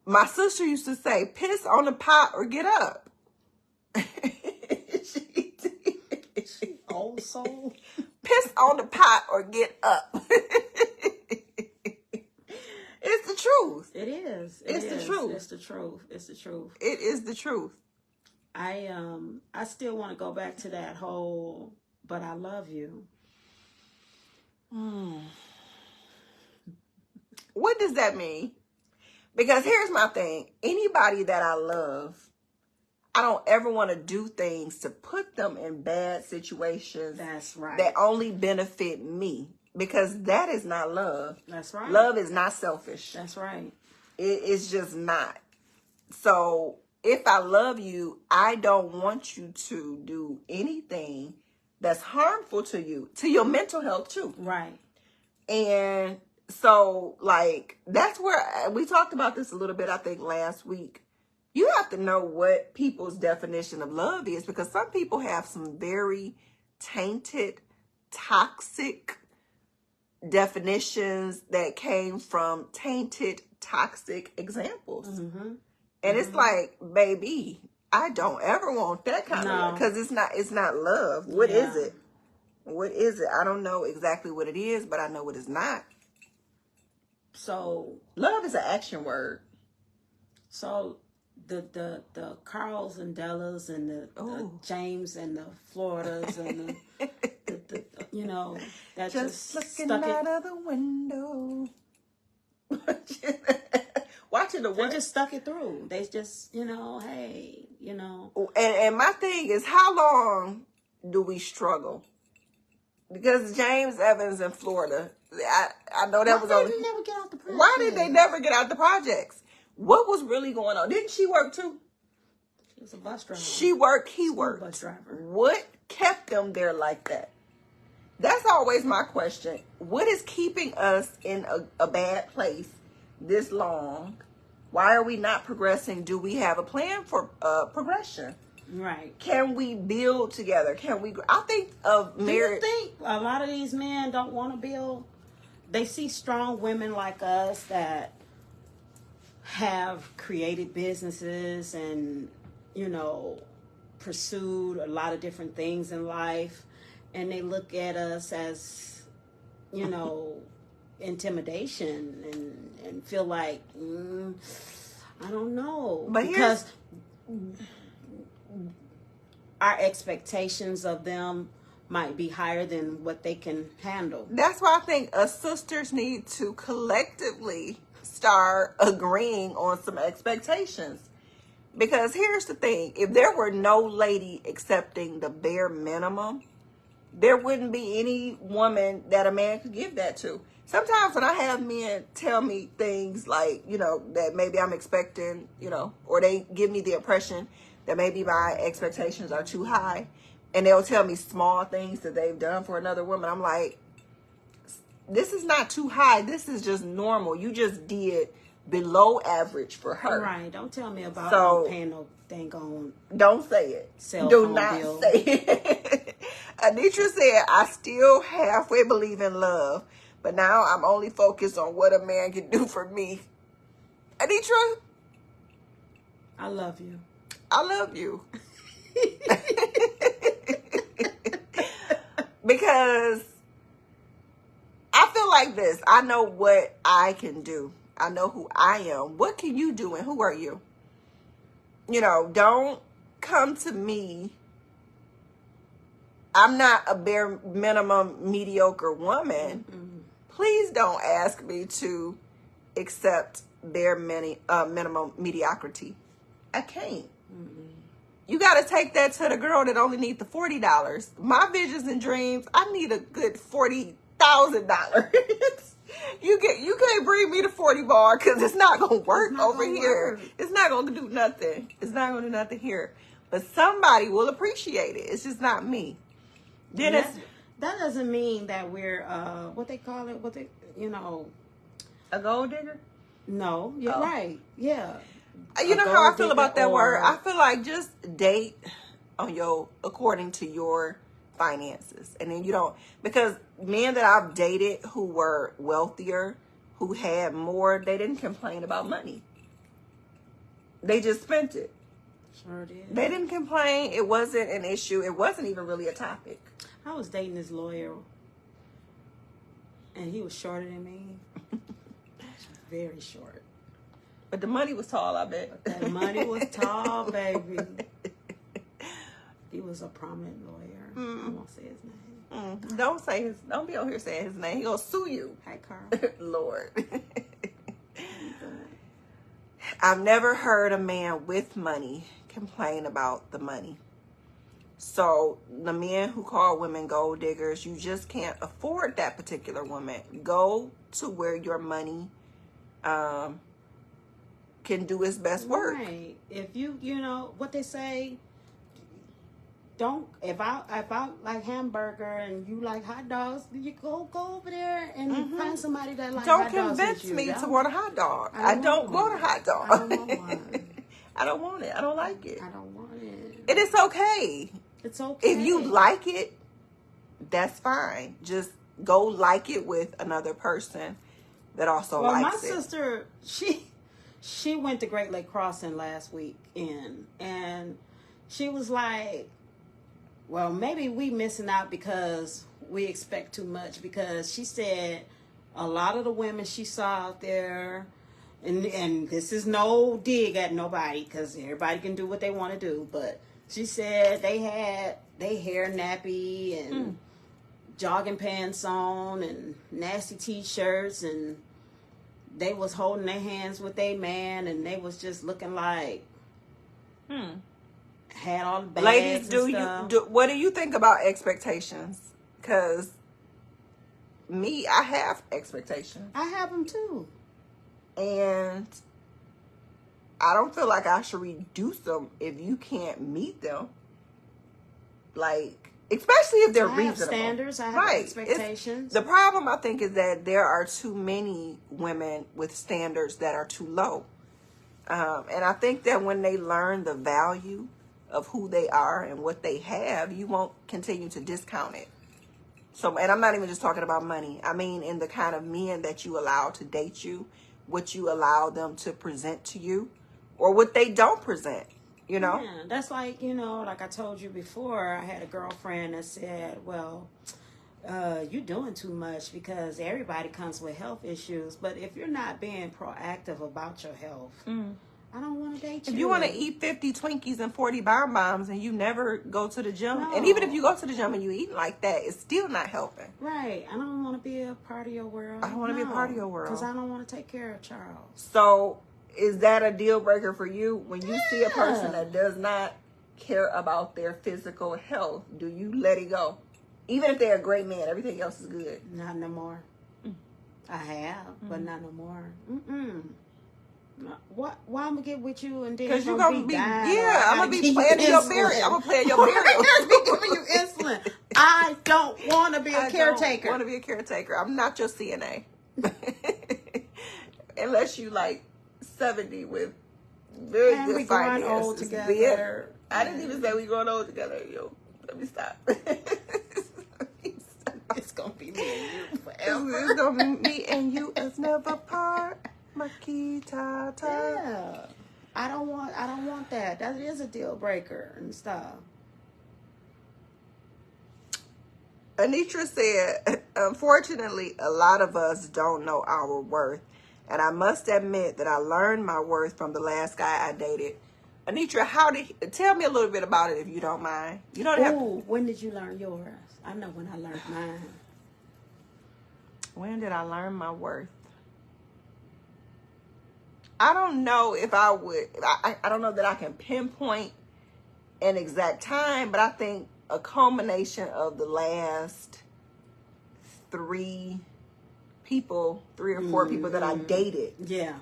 My sister used to say, piss on the pot or get up. Old soul. Piss on the pot or get up. It's the truth. It is. It's the truth. It's the truth. It's the truth. It is the truth. I still want to go back to that whole, but I love you. What does that mean? Because here's my thing. Anybody that I love, I don't ever want to do things to put them in bad situations. That's right. That only benefit me. Because that is not love. That's right. Love is not selfish. That's right. It's just not. So if I love you, I don't want you to do anything that's harmful to you, to your mental health too. Right. And so, like, that's where we talked about this a little bit, I think, last week. You have to know what people's definition of love is, because some people have some very tainted, toxic definitions that came from tainted, toxic examples. Mm-hmm. And it's like, baby, I don't ever want that kind of love, because it's not love. What is it? What is it? I don't know exactly what it is, but I know what it's not. So love is an action word. So the Carls and Dellas and the James and the Floridas and the you know, that just looking out of the window. Watching the They just stuck it through. They just, you know, hey, you know. And my thing is, how long do we struggle? Because James Evans in Florida, I know that was only. Why did they never get out the projects? Why did they never get out the projects? What was really going on? Didn't she work too? She was a bus driver. She worked. He worked. Bus driver. What kept them there like that? That's always my question. What is keeping us in a bad place this long? Why are we not progressing? Do we have a plan for progression? Right. Can we build together? Can we? I think of marriage. Do you think a lot of these men don't want to build? They see strong women like us that have created businesses and, you know, pursued a lot of different things in life, and they look at us as, you know, intimidation and feel like, I don't know. But because our expectations of them might be higher than what they can handle. That's why I think us sisters need to collectively start agreeing on some expectations. Because here's the thing. If there were no lady accepting the bare minimum, there wouldn't be any woman that a man could give that to. Sometimes when I have men tell me things like, you know, that maybe I'm expecting, you know, or they give me the impression that maybe my expectations are too high, and they'll tell me small things that they've done for another woman, I'm like, this is not too high. This is just normal. You just did below average for her. Right. Don't tell me about no paying no dang on. Don't say it. Do not bill. Say it. Anitra said, I still halfway believe in love, but now I'm only focused on what a man can do for me. Anitra, I love you. I love you. Because I feel like this. I know what I can do. I know who I am. What can you do and who are you? You know, don't come to me. I'm not a bare minimum mediocre woman. Mm-hmm. Please don't ask me to accept bare minimum mediocrity. I can't. Mm-hmm. You got to take that to the girl that only needs the $40. My visions and dreams, I need a good $40,000. You can't bring me the 40 bar, because it's not going to work over here. It's not going to do nothing. It's not going to do nothing here. But somebody will appreciate it. It's just not me. Then that doesn't mean that we're what they call it, a gold digger? No, you're right. Yeah. You know how I feel about that word? I feel like just date on according to your finances. And then you don't, because men that I've dated who were wealthier, who had more, they didn't complain about money. They just spent it. Sure did. They didn't complain. It wasn't an issue. It wasn't even really a topic. I was dating this lawyer, and he was shorter than me. Very short. But the money was tall, I bet. But the money was tall, baby. He was a prominent lawyer. I won't say his name. Don't be over here saying his name. He gonna sue you. Hi, Carl. Lord. I've never heard a man with money complain about the money. So the men who call women gold diggers, you just can't afford that particular woman. Go to where your money can do its best work. Right. If you know what they say, don't, if I like hamburger and you like hot dogs, you go over there and find somebody that likes hot dogs. Don't convince me to want a hot dog. I don't want a hot dog. I don't want one. I don't want it. I don't like it. I don't want it. And it's okay. It's okay. If you like it, that's fine. Just go like it with another person that also likes it. My sister, she went to Great Lake Crossing last weekend, and she was like, well, maybe we missing out because we expect too much, because she said a lot of the women she saw out there, and this is no dig at nobody because everybody can do what they want to do, but she said they had their hair nappy and jogging pants on and nasty t-shirts, and they was holding their hands with their man, and they was just looking like had all the bags. Ladies, what do you think about expectations? Because I have expectations. I have them too. And I don't feel like I should reduce them if you can't meet them. Like, especially if they're reasonable. I have standards. I have expectations. The problem, I think, is that there are too many women with standards that are too low. And I think that when they learn the value of who they are and what they have, you won't continue to discount it. So, and I'm not even just talking about money. I mean, in the kind of men that you allow to date you, what you allow them to present to you, or what they don't present, you know? Yeah, that's like, like I told you before, I had a girlfriend that said, well, you're doing too much because everybody comes with health issues. But if you're not being proactive about your health, I don't want to date you. If you want to eat 50 Twinkies and 40 bombs and you never go to the gym, and even if you go to the gym and you eat like that, it's still not helping. Right. I don't want to be a part of your world. I don't want to be a part of your world. Because I don't want to take care of Charles. So is that a deal breaker for you? When you see a person that does not care about their physical health, do you let it go? Even if they're a great man, everything else is good. Not no more. I have, but not no more. Why I'm gonna get with you and then because you're gonna be I'm gonna be playing in your burial. I'm gonna play in your burial. Be giving you insulin. I don't want to be a caretaker. I don't want to be a caretaker. I'm not your CNA. Unless you like 70 with very and good we finances. Growing old together. I didn't even say we growing old together. Yo, let me stop. It's gonna be me and you forever. It's gonna be me and you as never part. Makita. Yeah. I don't want that. That is a deal breaker and stuff. Anitra said, unfortunately, a lot of us don't know our worth. And I must admit that I learned my worth from the last guy I dated. Anitra, tell me a little bit about it if you don't mind. You don't have to. When did you learn yours? I know when I learned mine. When did I learn my worth? I don't know if I would. I don't know that I can pinpoint an exact time, but I think a culmination of the last 3 or 4 people that I dated. Yeah.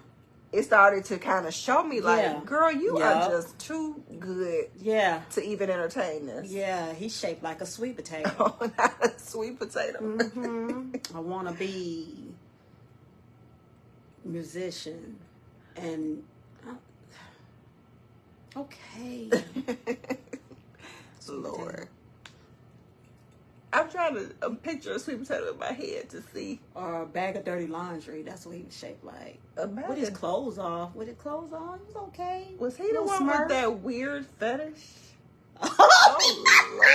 It started to kind of show me like, girl, you are just too good to even entertain this. Yeah, he's shaped like a sweet potato. Oh, not a sweet potato. I want to be musician and okay. Lord. I'm trying to picture a sweet potato in my head to see. Or a bag of dirty laundry. That's what he was shaped like. With his clothes off. With his clothes on, he was okay. Was he the one with that weird fetish? Oh, Lord.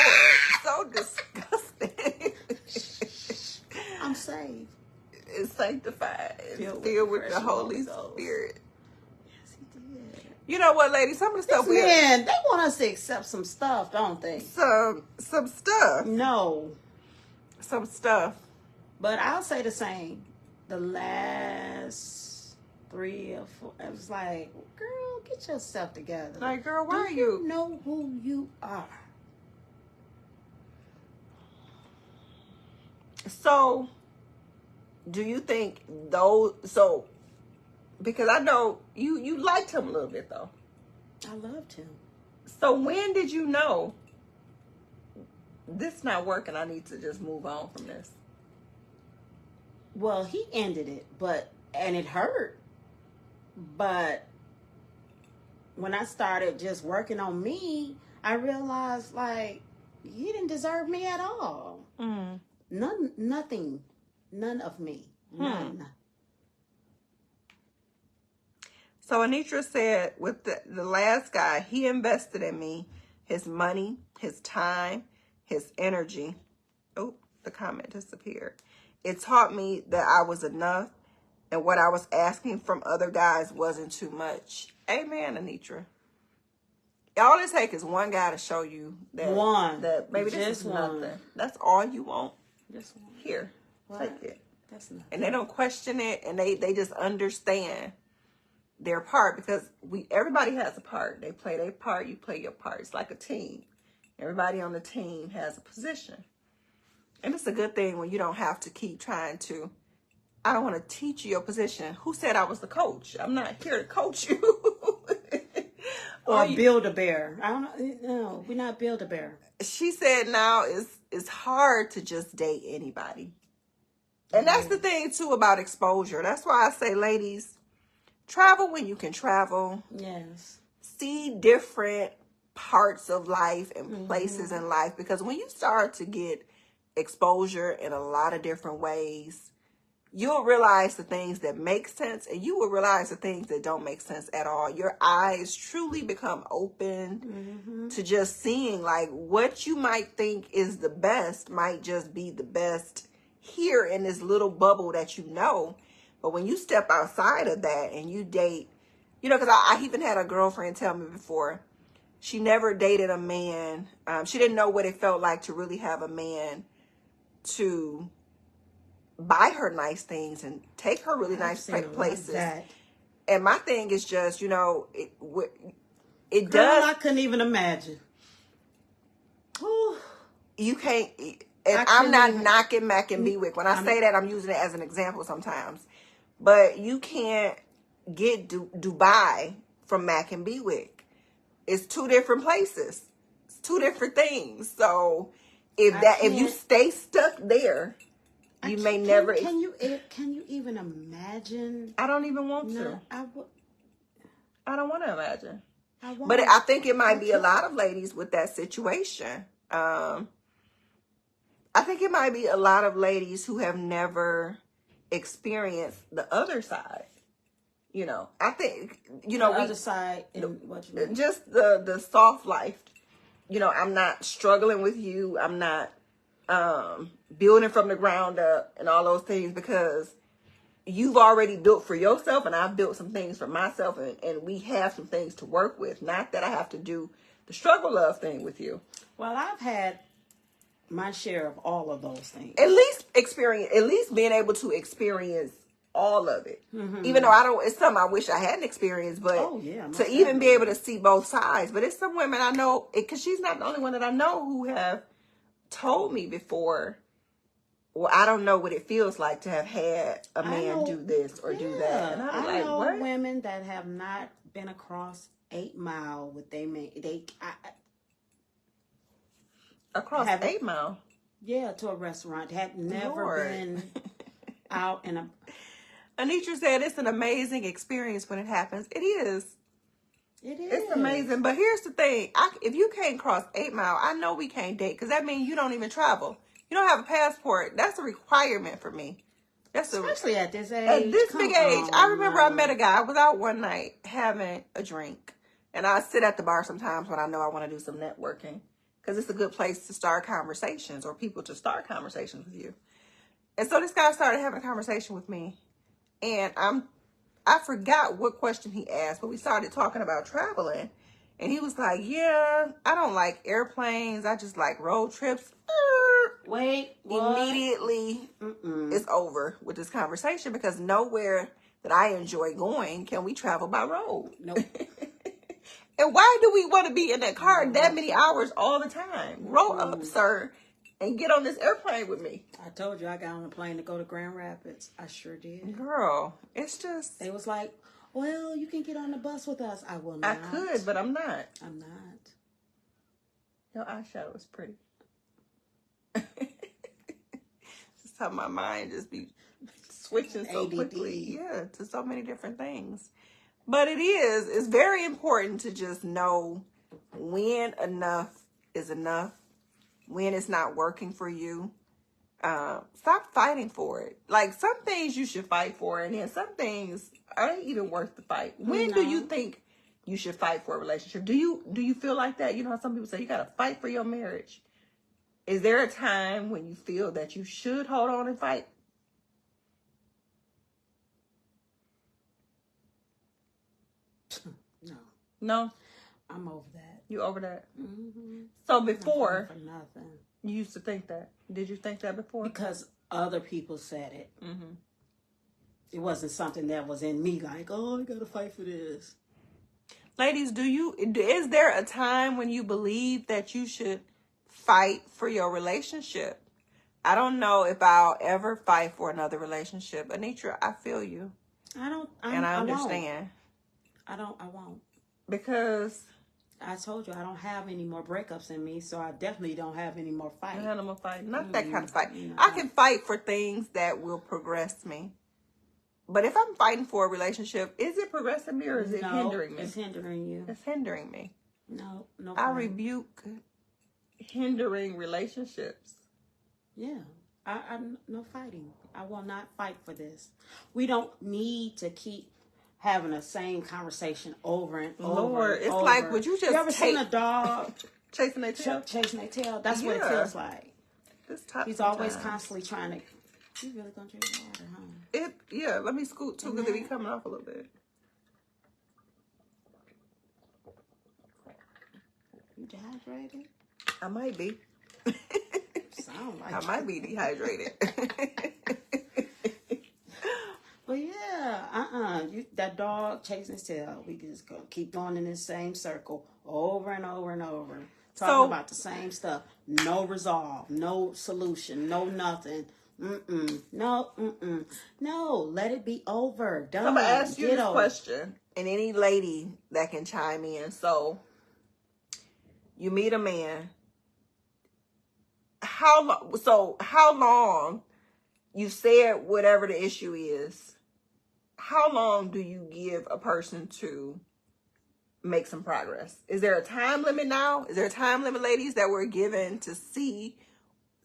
So disgusting. I'm saved. It's sanctified. It's filled with the Holy Spirit. Yes, he did. You know what, ladies? Some of the stuff they want us to accept some stuff, don't they? Some stuff. No. Some stuff. But I'll say the same. The last 3 or 4, I was like, girl, get yourself together. Like, girl, why are Do you know who you are? So, do you think those... So, Because I know you liked him a little bit, though. I loved him. So when did you know this not working? I need to just move on from this. Well, he ended it, and it hurt. But when I started just working on me, I realized, like, he didn't deserve me at all. Nothing. None of me. None. So Anitra said with the last guy, he invested in me, his money, his time, his energy. Oh, the comment disappeared. It taught me that I was enough and what I was asking from other guys wasn't too much. Amen, Anitra. All it takes is one guy to show you that maybe this is nothing. That's all you want. Just one. Here, take it. That's nothing. And they don't question it, and they just understand their part, because everybody has a part. They play their part, you play your part. It's like a team. Everybody on the team has a position. And it's a good thing when you don't have to keep trying to, I don't want to teach you your position. Who said I was the coach? I'm not here to coach you. Or Build-A-Bear. I don't know. No, we're not Build-A-Bear. She said now it's hard to just date anybody. And that's the thing, too, about exposure. That's why I say, ladies, travel when you can travel. Yes. See different parts of life and places in life. Because when you start to get exposure in a lot of different ways, you'll realize the things that make sense, and you will realize the things that don't make sense at all. Your eyes truly become open to just seeing, like, what you might think is the best might just be the best here in this little bubble that you know. But when you step outside of that and you date, because I even had a girlfriend tell me before, she never dated a man. She didn't know what it felt like to really have a man to buy her nice things and take her really nice places. And my thing is just, it Girl, does. I couldn't even imagine. You can't. And I'm not knocking Mac and Bewick. When I say that, I'm using it as an example sometimes. But you can't get Dubai from Mac and Bewick. It's two different places. It's two different things. So if you stay stuck there, you may never. Can you even imagine? I don't even want to. I don't want to imagine. But I think it might be a lot of ladies with that situation. I think it might be a lot of ladies who have never experienced the other side. I think, the other side, what you mean? Just the soft life. I'm not struggling with you. I'm not building from the ground up and all those things, because you've already built for yourself and I've built some things for myself, and we have some things to work with. Not that I have to do the struggle love thing with you. Well, I've had my share of all of those things. At least being able to experience all of it. Even though it's something I wish I hadn't experienced, but to even be able to see both sides. But it's some women I know, because she's not the only one that I know, who have told me before, well, I don't know what it feels like to have had a man do this or do that. And I know women that have not been across 8 Mile with their man. Across 8 Mile? Yeah, to a restaurant. Have never been out in a... Anitra said it's an amazing experience when it happens. It is. It is. It's amazing. But here's the thing. If you can't cross 8 Mile, I know we can't date, because that means you don't even travel. You don't have a passport. That's a requirement for me. Especially at this age. At this big age. I remember I met a guy. I was out one night having a drink. And I sit at the bar sometimes when I know I want to do some networking, because it's a good place to start conversations, or people to start conversations with you. And so this guy started having a conversation with me. And I forgot what question he asked, but we started talking about traveling. And he was like, yeah, I don't like airplanes. I just like road trips. Wait, immediately it's over with this conversation, because nowhere that I enjoy going can we travel by road. Nope. And why do we want to be in that car that many hours all the time? Roll up, sir. and get on this airplane with me. I told you I got on a plane to go to Grand Rapids. I sure did. Girl, it's just... They was like, well, you can get on the bus with us. I will not. I could, but I'm not. I'm not. Your eyeshadow is pretty. Just how my mind just be switching so quickly. Yeah, to so many different things. But it's very important to just know when enough is enough, when it's not working for you. Stop fighting for it. Like, some things you should fight for, and then some things aren't even worth the fight. When do you think you should fight for a relationship? Do you feel like that? You know how some people say you got to fight for your marriage. Is there a time when you feel that you should hold on and fight? No? I'm over that. You over that? Mm-hmm. So before, for nothing. You used to think that. Did you think that before? Because other people said it. Mm-hmm. It wasn't something that was in me like, oh, I got to fight for this. Ladies, is there a time when you believe that you should fight for your relationship? I don't know if I'll ever fight for another relationship. Anitra, I feel you. I understand. I won't. Because I told you I don't have any more breakups in me, so I definitely don't have any more fight. No more fight. Not that kind of fight. I can fight for things that will progress me. But if I'm fighting for a relationship, is it progressing me or is it hindering me? It's hindering you. It's hindering me. No. I rebuke hindering relationships. Yeah. I'm no fighting. I will not fight for this. We don't need to keep having the same conversation over and over. Lord, it's like, would you just ever seen a dog chasing their tail? Chasing their tail. That's what it feels like. He's always constantly trying to. You really gonna drink water, huh? Yeah. Let me scoot too, because it be coming off a little bit. You dehydrated? I might be. Sound like I might be dehydrated. But yeah, that dog chasing his tail. We just gonna keep going in this same circle over and over and over, talking about the same stuff. No resolve, no solution, no nothing. No. Let it be over. Done. So I'm gonna ask you this question, and any lady that can chime in. So you meet a man. How long? You said whatever the issue is. How long do you give a person to make some progress? Is there a time limit now? Is there a time limit, ladies, that we're given to see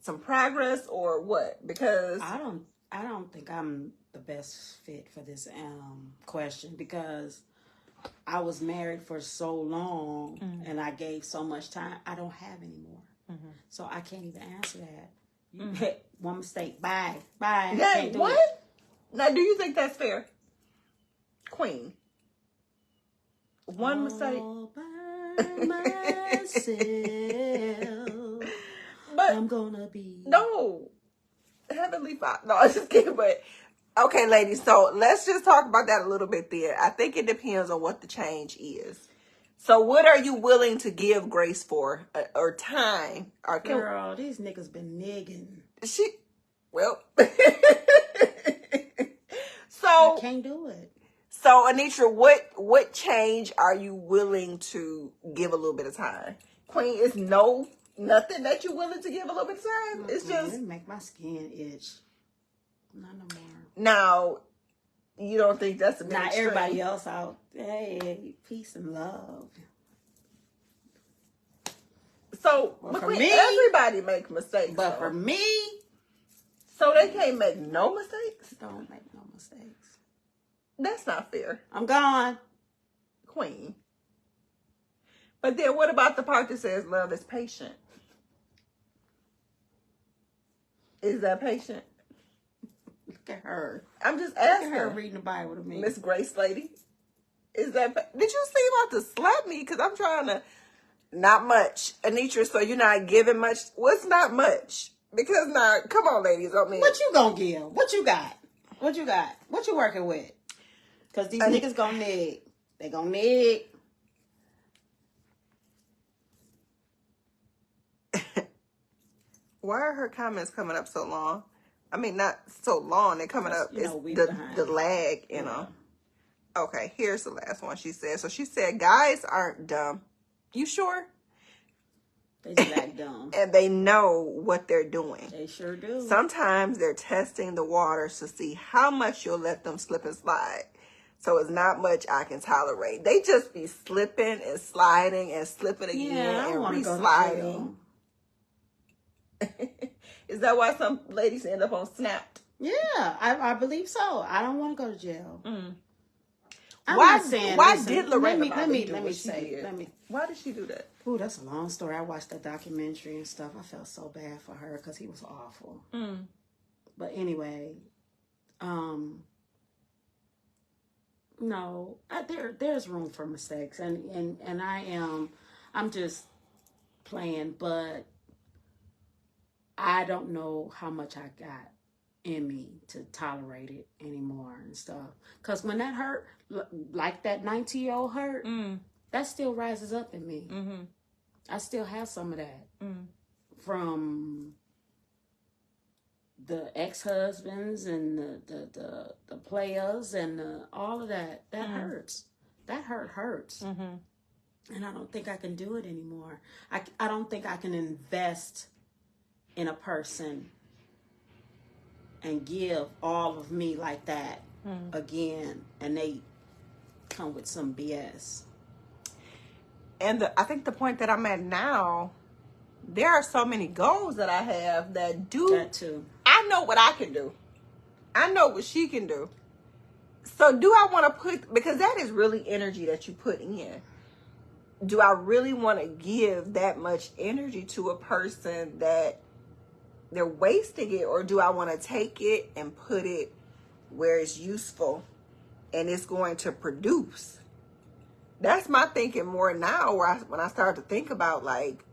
some progress or what? Because I don't think I'm the best fit for this question, because I was married for so long and I gave so much time. I don't have any more. So I can't even answer that. One mistake. Bye. Yeah, what? Now, do you think that's fair? Queen. One mistake. All by myself. But I'm gonna be. No. Heavenly Father. No, I'm just kidding. But okay, ladies. So let's just talk about that a little bit there. I think it depends on what the change is. So what are you willing to give grace for, or time? Or girl, these niggas been nigging. Well. So I can't do it. So Anitra, what change are you willing to give a little bit of time? Queen, is nothing that you're willing to give a little bit of time. It's just it make my skin itch. Not no more. Now, you don't think that's a bit Not extreme? Everybody else out. Hey, peace and love. So, but Queen, everybody make mistakes. But for me, so they can't make no mistakes. Don't make no mistakes. That's not fair. I'm gone. Queen. But then what about the part that says love is patient? Is that patient? Look at her. I'm just asking. Look at her reading the Bible to me. Miss Grace lady. Is that... Did you see about to slap me? Because I'm trying to... Not much. Anitra, so you're not giving much? What's not much? Because now, come on, ladies. I mean... What you gonna give? What you got? What you got? What you working with? Because these niggas gonna nig. They gonna nig. Why are her comments coming up so long? I mean, not so long. They're coming up. It's the lag, you know. Okay, here's the last one she said. So she said, guys aren't dumb. You sure? They just act dumb. And they know what they're doing. They sure do. Sometimes they're testing the waters to see how much you'll let them slip and slide. So it's not much I can tolerate. They just be slipping and sliding and slipping again and re-sliding. Is that why some ladies end up on Snapped? Yeah, I believe so. I don't want to go to jail. Why did Lorena why did she do that? Ooh, that's a long story. I watched that documentary and stuff. I felt so bad for her because he was awful. But anyway, no, there's room for mistakes, and I'm just playing, but I don't know how much I got in me to tolerate it anymore and stuff. Because when that hurt, like that 19-year-old hurt, that still rises up in me. I still have some of that from the ex-husbands and the players and all of that. That hurts. That hurts. And I don't think I can do it anymore. I don't think I can invest in a person and give all of me like that again, and they come with some BS. And I think the point that I'm at now, there are so many goals that I have that too. I know what I can do. I know what she can do. So do I want to put, because that is really energy that you put in. Do I really want to give that much energy to a person that they're wasting it, or do I want to take it and put it where it's useful and it's going to produce? That's my thinking more now, when I start to think about, like,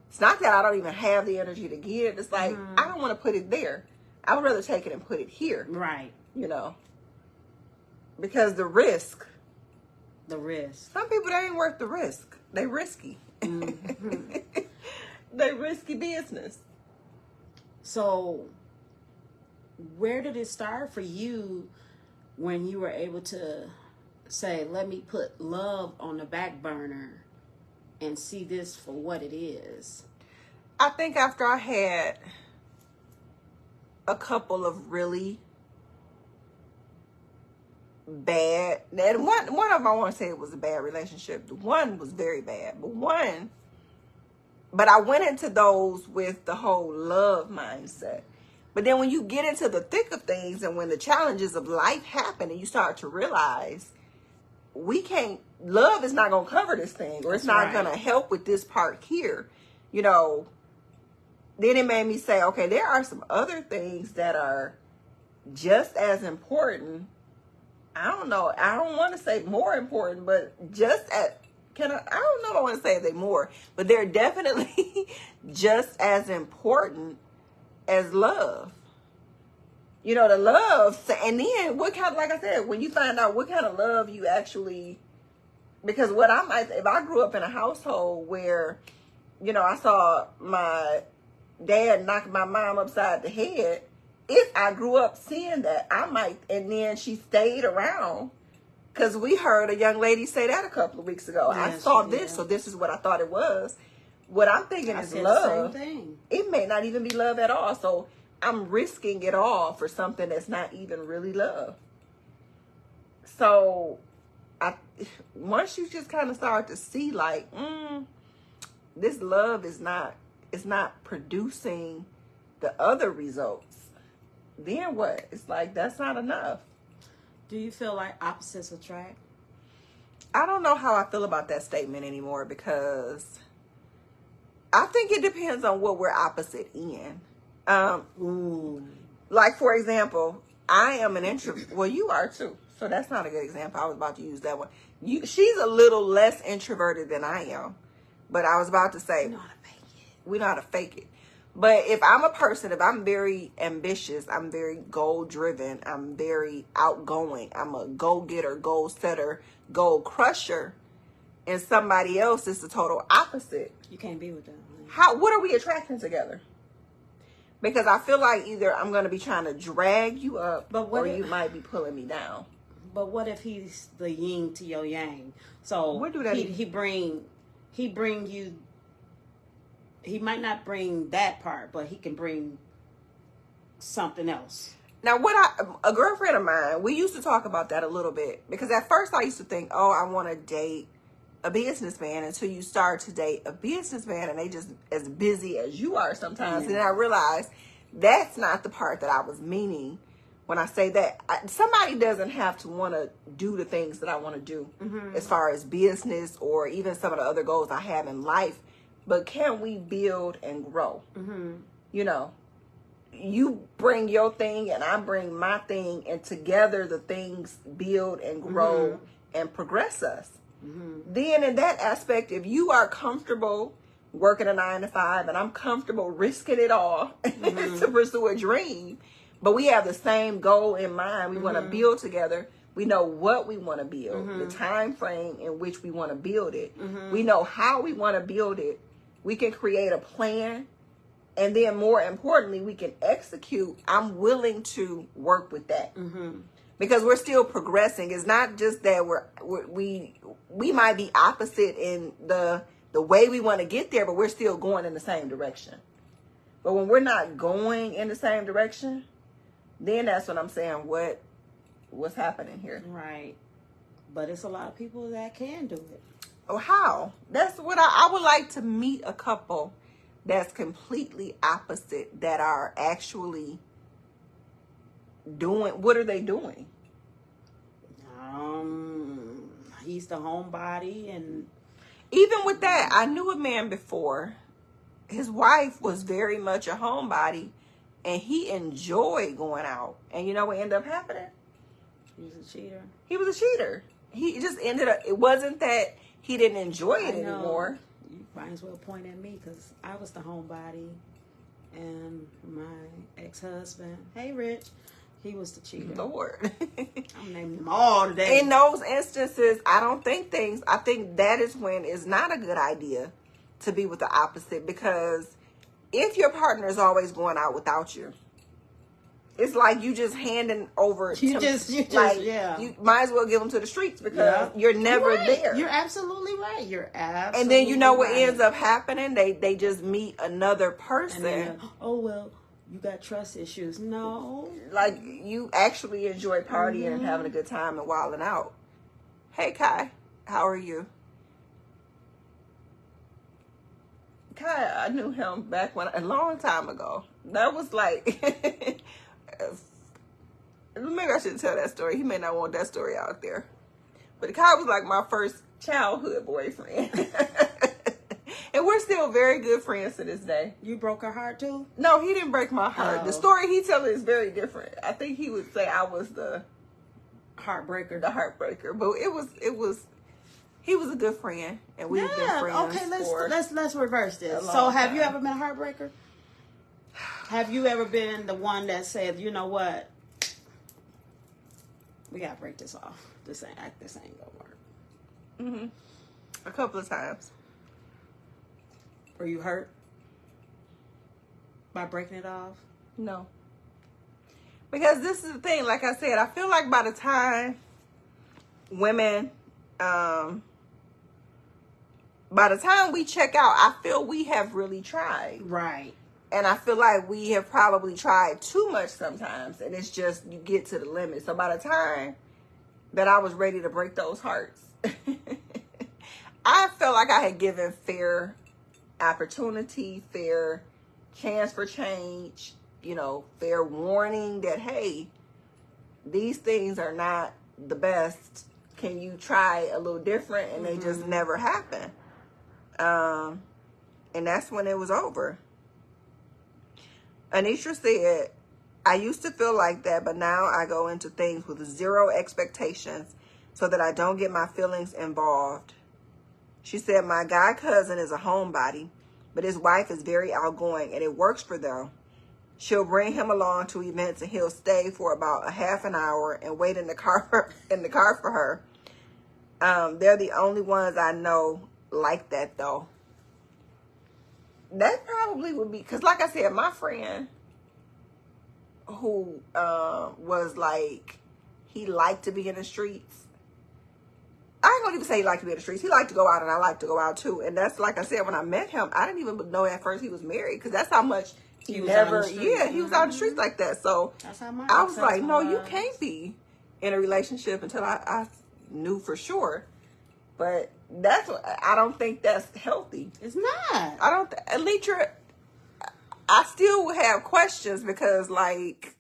it's not that I don't even have the energy to give. It's like, I don't want to put it there. I would rather take it and put it here. Right. You know, because the risk. Some people, they ain't worth the risk. They risky. They risky business. So, where did it start for you when you were able to say, let me put love on the back burner and see this for what it is? I think after I had a couple of really bad, and one of them, I want to say it was a bad relationship. One was very bad, but I went into those with the whole love mindset. But then when you get into the thick of things and when the challenges of life happen and you start to realize love is not going to cover this thing, or it's not going to help with this part here, you know, then it made me say, okay, there are some other things that are just as important. I don't know. I don't want to say more important, but just as, I don't know if I want to say they more, but they're definitely just as important as love. You know, the love, and then what kind of, like I said, when you find out what kind of love you actually, because if I grew up in a household where, you know, I saw my dad knock my mom upside the head, if I grew up seeing that, and then she stayed around, because we heard a young lady say that a couple of weeks ago. Yeah, I saw this, so this is what I thought it was. What I'm thinking is love. The same thing. It may not even be love at all. So I'm risking it all for something that's not even really love. So once you just kind of start to see, like, this love is not producing the other results, then what? It's like, that's not enough. Do you feel like opposites attract? I don't know how I feel about that statement anymore, because I think it depends on what we're opposite in. Like, for example, I am an introvert. Well, you are too. So that's not a good example. I was about to use that one. She's a little less introverted than I am. But I was about to say, we know how to fake it. We know how to fake it. But if I'm a person, if I'm very ambitious, I'm very goal-driven, I'm very outgoing, I'm a go-getter, goal-setter, goal-crusher, and somebody else is the total opposite. You can't be with them. What are we attracting together? Because I feel like either I'm going to be trying to drag you up, or you might be pulling me down. But what if he's the yin to your yang? So what do that he bring you. He might not bring that part, but he can bring something else. Now, a girlfriend of mine, we used to talk about that a little bit, because at first I used to think, oh, I want to date a businessman, until you start to date a businessman and they just as busy as you are sometimes. And then I realized that's not the part that I was meaning when I say that. Somebody doesn't have to want to do the things that I want to do, as far as business or even some of the other goals I have in life. But can we build and grow? You know, you bring your thing and I bring my thing, and together the things build and grow and progress us. Then in that aspect, if you are comfortable working a 9-to-5 and I'm comfortable risking it all to pursue a dream, but we have the same goal in mind, we want to build together. We know what we want to build, the time frame in which we want to build it. We know how we want to build it. We can create a plan, and then more importantly, we can execute. I'm willing to work with that. Because we're still progressing. It's not just that we might be opposite in the way we want to get there, but we're still going in the same direction. But when we're not going in the same direction, then that's what I'm saying. What's happening here? Right. But it's a lot of people that can do it. Oh, how? That's what I would like to meet a couple that's completely opposite, that are actually doing. What are they doing? He's the homebody, and even with that, I knew a man before. His wife was very much a homebody, and he enjoyed going out. And you know what ended up happening? He was a cheater. He was a cheater. He just ended up. It wasn't that he didn't enjoy it anymore. You might as well point at me, because I was the homebody, and my ex-husband, hey Rich, he was the cheater. Lord. I'm naming them all today. In those instances, I think that is when it's not a good idea to be with the opposite, because if your partner is always going out without you, it's like you just handing over. You might as well give them to the streets, because you're never there. You're absolutely right. You're absolutely. And then you know what ends up happening? They just meet another person. And then, oh well, you got trust issues. No, like you actually enjoy partying and having a good time and wilding out. Hey Kai, how are you? Kai, I knew him back a long time ago. That was like, maybe I shouldn't tell that story. He may not want that story out there. But Kai was like my first childhood boyfriend. And we're still very good friends to this day. You broke her heart too? No, he didn't break my heart. The story he tells is very different. I think he would say I was the heartbreaker. The heartbreaker. But he was a good friend, and we've been friends. Okay, let's reverse this. So have you ever been a heartbreaker? Have you ever been the one that said, you know what? We gotta break this off. This ain't gonna work. A couple of times. Were you hurt by breaking it off? No. Because this is the thing, like I said, I feel like by the time women, by the time we check out, I feel we have really tried. Right. And I feel like we have probably tried too much sometimes, and it's just, you get to the limit. So by the time that I was ready to break those hearts, I felt like I had given fair opportunity, fair chance for change, fair warning that, hey, these things are not the best. Can you try a little different? And they just never happen. And that's when it was over. Anisha said, I used to feel like that, but now I go into things with zero expectations so that I don't get my feelings involved. She said, my guy cousin is a homebody, but his wife is very outgoing and it works for them. She'll bring him along to events and he'll stay for about a half an hour and wait in the car for her. They're the only ones I know like that though. That probably would be, because like I said, my friend, who was like, he liked to be in the streets. I ain't gonna even say he liked to be in the streets. He liked to go out, and I like to go out too. And that's, like I said, when I met him, I didn't even know at first he was married, because that's how much he never, he was out in the streets like that. So I was like, no, you can't be in a relationship until I knew for sure. But that's what, I don't think that's healthy. It's not. I don't, Alitra, I still have questions, because, like,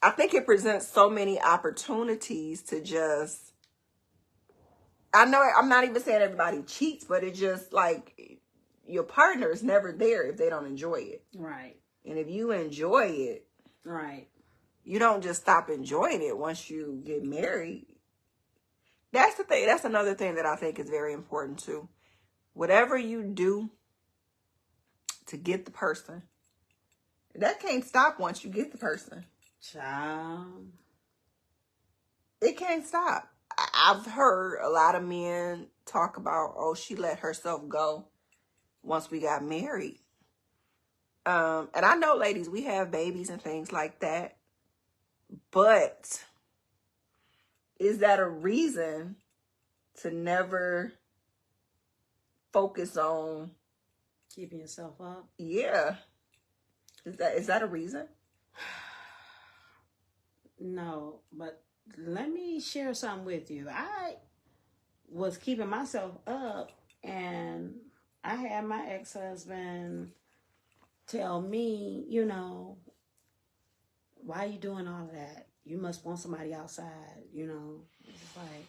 I think it presents so many opportunities to just, I know I'm not even saying everybody cheats, but it just, like, your partner is never there if they don't enjoy it. Right. And if you enjoy it, right, you don't just stop enjoying it once you get married. That's the thing. That's another thing that I think is very important too. Whatever you do to get the person, that can't stop once you get the person. Child. It can't stop. I've heard a lot of men talk about, oh, she let herself go once we got married. And I know, ladies, we have babies and things like that. But is that a reason to never focus on keeping yourself up? Yeah. Is that a reason? No, but let me share something with you. I was keeping myself up, and I had my ex-husband tell me, you know, why are you doing all of that? You must want somebody outside, you know. It's like,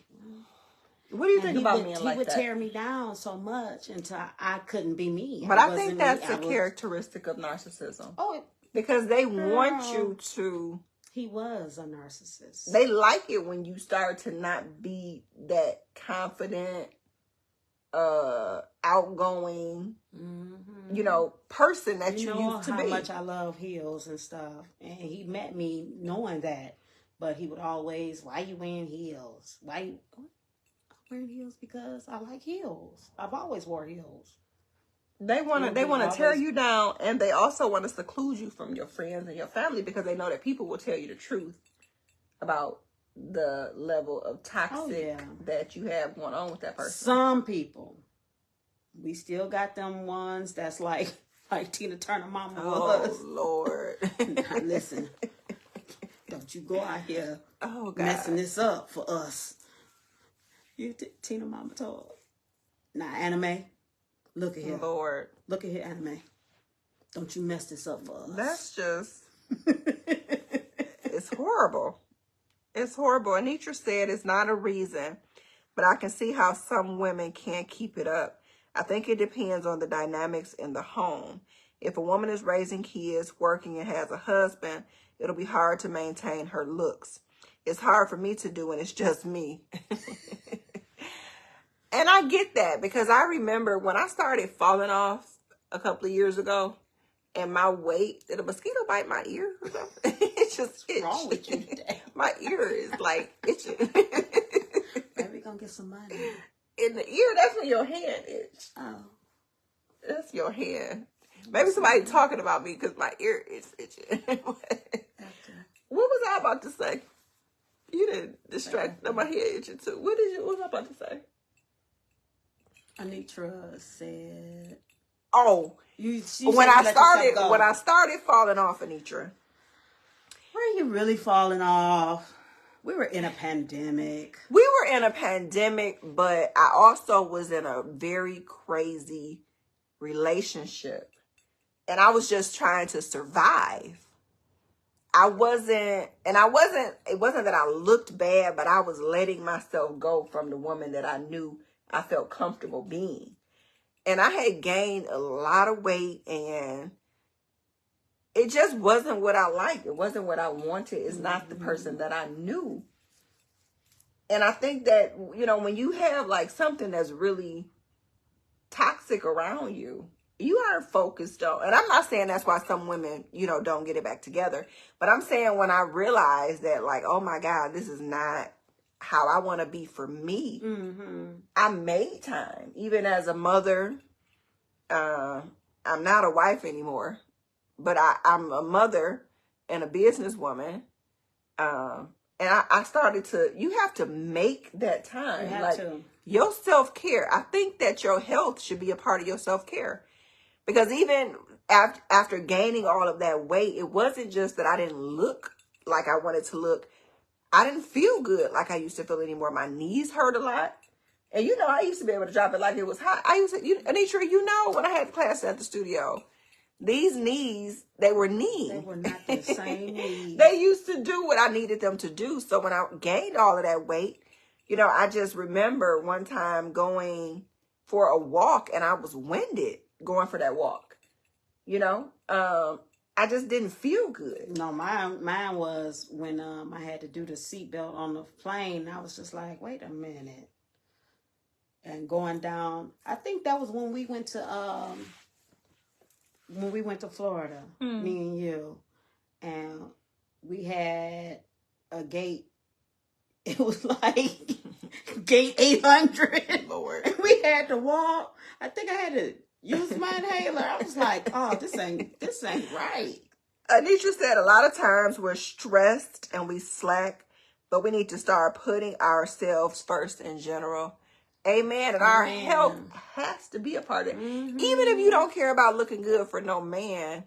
what do you think about men like that? He would tear me down so much until I couldn't be me. But I think that's a characteristic of narcissism. Oh, because they want you to. He was a narcissist. They like it when you start to not be that confident, outgoing, you know, person that you used to be. How much I love heels and stuff. And he met me knowing that. But he would always, why you wearing heels? I'm wearing heels because I like heels. I've always wore heels. They want to tear you down, and they also want to seclude you from your friends and your family, because they know that people will tell you the truth about the level of toxic that you have going on with that person. Some people, we still got them ones that's like Tina Turner mama was. Oh, Lord. Now, listen, don't you go out here messing this up for us. You Tina mama told. Now, Anime, look at here. Lord. Look at here, Anime. Don't you mess this up for us. That's just, it's horrible. It's horrible. Anitra said it's not a reason, but I can see how some women can't keep it up. I think it depends on the dynamics in the home. If a woman is raising kids, working, and has a husband, it'll be hard to maintain her looks. It's hard for me to do, and it's just me. And I get that, because I remember when I started falling off a couple of years ago, and my weight, did a mosquito bite my ear or something? It's just itched. What's wrong with you today? My ear is like itching. Maybe we gonna get some money. In the ear, that's when your hand itch. Oh. That's your hand. Maybe somebody talking about me because my ear is itching. What was I about to say? You didn't distract my head itching too. What was I about to say? Anitra said, "Oh, when I started falling off, Anitra." Were you really falling off? We were in a pandemic. We were in a pandemic, but I also was in a very crazy relationship, and I was just trying to survive. It wasn't that I looked bad, but I was letting myself go from the woman that I knew I felt comfortable being. And I had gained a lot of weight, and it just wasn't what I liked. It wasn't what I wanted. It's not the person that I knew. And I think that, you know, when you have like something that's really toxic around you, you aren't focused on, and I'm not saying that's why some women, you know, don't get it back together. But I'm saying when I realized that, like, oh my God, this is not how I want to be for me. I made time. Even as a mother, I'm not a wife anymore, but I'm a mother, and a businesswoman. And I started to, you have to make that time. You have to. Your self-care. I think that your health should be a part of your self-care. Because even after gaining all of that weight, it wasn't just that I didn't look like I wanted to look. I didn't feel good like I used to feel anymore. My knees hurt a lot. And I used to be able to drop it like it was hot. I used to, Anitra, when I had class at the studio, these knees, they were knees. They were not the same knees. They used to do what I needed them to do. So when I gained all of that weight, I just remember one time going for a walk and I was winded going for that walk. I just didn't feel good. No, mine was when I had to do the seatbelt on the plane. I was just like, wait a minute. And going down, I think that was when we went to Florida, me and you, and we had a gate. It was like gate 800. Lord. And we had to walk. I think I had to use my inhaler. I was like, oh, this ain't right. Anitra said a lot of times we're stressed and we slack, but we need to start putting ourselves first in general. Amen. And our health has to be a part of it. Mm-hmm. Even if you don't care about looking good for no man,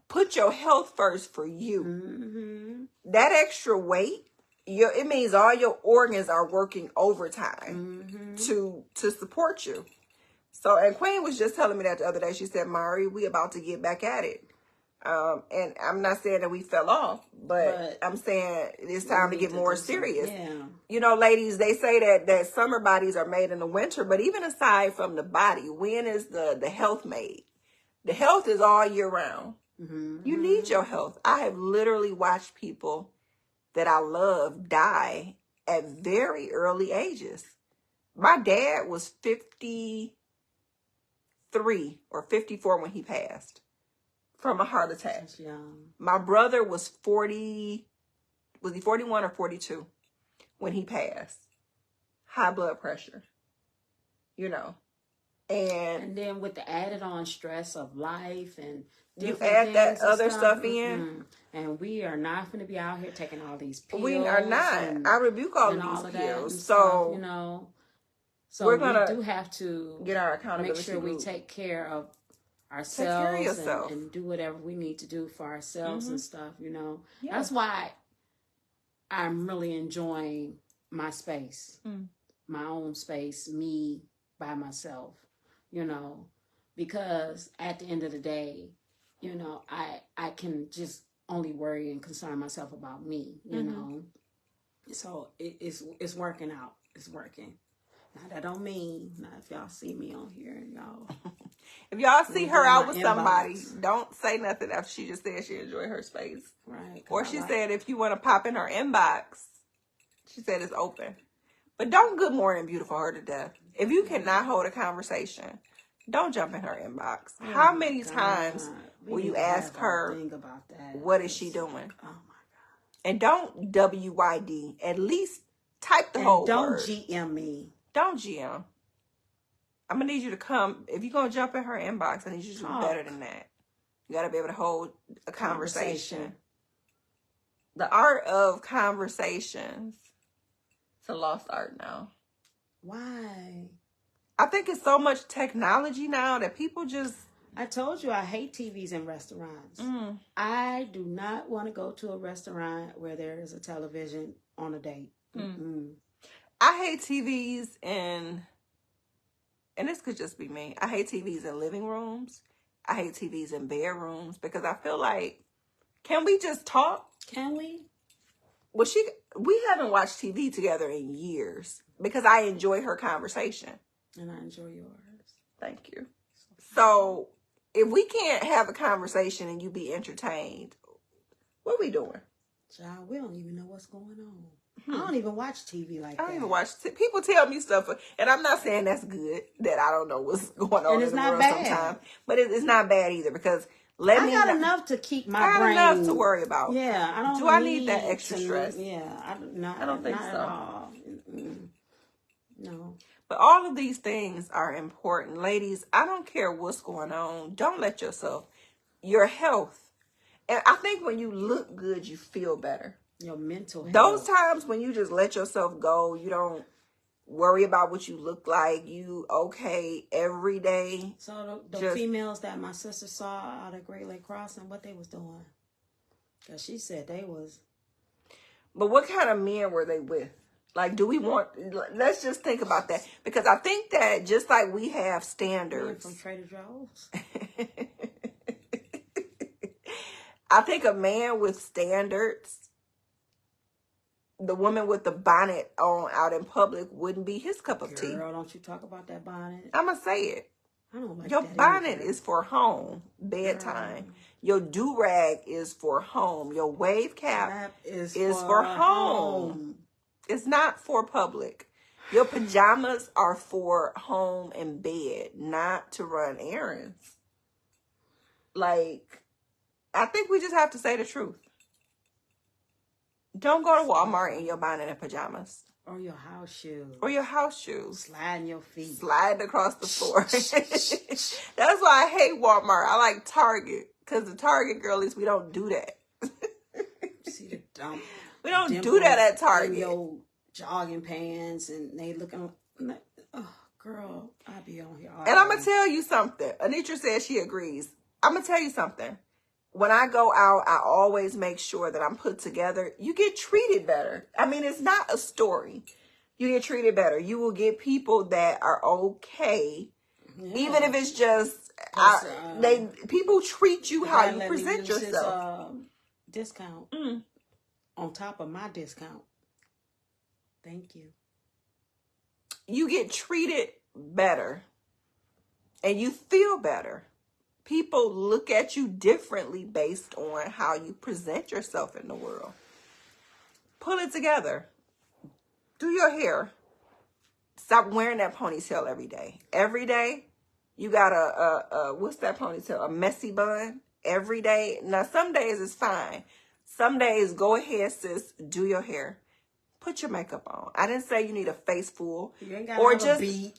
put your health first for you. Mm-hmm. That extra weight, it means all your organs are working overtime to support you. So, and Queen was just telling me that the other day. She said, Mari, we about to get back at it. And I'm not saying that we fell off, but I'm saying it's time to get more serious. Yeah. Ladies, they say that summer bodies are made in the winter, but even aside from the body, when is the health made? The health is all year round. Mm-hmm. You need your health. I have literally watched people that I love die at very early ages. My dad was 53 or 54 when he passed from a heart attack. That's young. My brother was 40, was he 41 or 42 when he passed? High blood pressure, And then with the added on stress of life and you add that other stuff in. And we are not going to be out here taking all these pills. We are not. I rebuke all of these pills. So, so we do have to get our accountability. Make sure we take care of ourselves and do whatever we need to do for ourselves and stuff, Yeah. That's why I'm really enjoying my space, my own space, me by myself, because at the end of the day, I can just only worry and concern myself about me, So it's working out. It's working. Now that don't mean, now if y'all see me on here, y'all. If y'all see her out with somebody, don't say nothing after she just said she enjoyed her space. Right. Or she said if you want to pop in her inbox, she said it's open. But don't good morning beautiful her to death. If you cannot hold a conversation, don't jump in her inbox. How many times will you ask her, what is she doing? Oh my God. And don't WYD. At least type the whole don't word. GM me. Don't GM. I'm going to need you to come. If you're going to jump in her inbox, I need you to do better than that. You got to be able to hold a conversation. The art of conversations. It's a lost art now. Why? I think it's so much technology now that people just... I told you I hate TVs in restaurants. I do not want to go to a restaurant where there is a television on a date. I hate TVs and this could just be me. I hate TVs in living rooms. I hate TVs in bedrooms because I feel like, can we just talk? Can we? Well, we haven't watched TV together in years because I enjoy her conversation. And I enjoy yours. Thank you. So if we can't have a conversation and you be entertained, what are we doing? Child, we don't even know what's going on. I don't even watch TV like that. I don't even watch. People tell me stuff, and I'm not saying that's good, that I don't know what's going on in the world sometimes. But it's not bad either because I got enough to keep my brain. I got enough to worry about. Yeah, I don't. Do I need that extra stress? Yeah, I don't think so. At all. No. But all of these things are important, ladies. I don't care what's going on. Don't let your health. And I think when you look good, you feel better. Your mental health. Those times when you just let yourself go, you don't worry about what you look like. You okay every day. So the females that my sister saw out at Great Lake Crossing, what they was doing? Because she said they was. But what kind of men were they with? Like, do we want, let's just think about that. Because I think that just like we have standards. Men from Trader Joe's. I think a man with standards, the woman with the bonnet on out in public wouldn't be his cup of tea. Girl, don't you talk about that bonnet. I'm going to say it. I don't like your that bonnet either. is for home, bedtime. Your do-rag is for home. Your wave cap is for home. It's not for public. Your pajamas are for home and bed, not to run errands. Like, I think we just have to say the truth. Don't go to Walmart in your bonnet and pajamas. Or your house shoes. Or your house shoes. Sliding your feet. Sliding across the floor. That's why I hate Walmart. I like Target. Because the Target girlies, we don't do that. See the dump. We don't do that at Target. Your jogging pants and they looking like, oh, girl, I be on here. And I'm going to tell you something. Anitra says she agrees. I'm going to tell you something. When I go out, I always make sure that I'm put together. You get treated better. I mean, it's not a story. You get treated better. You will get people that are okay. Yeah. Even if it's just, people treat you how you present yourself. Discount on top of my discount. Thank you. You get treated better and you feel better. People look at you differently based on how you present yourself in the world. Pull it together. Do your hair. Stop wearing that ponytail every day. Every day, you got what's that ponytail? A messy bun every day. Now, some days it's fine. Some days, go ahead, sis, do your hair. Put your makeup on. I didn't say you need a face full. You ain't gotta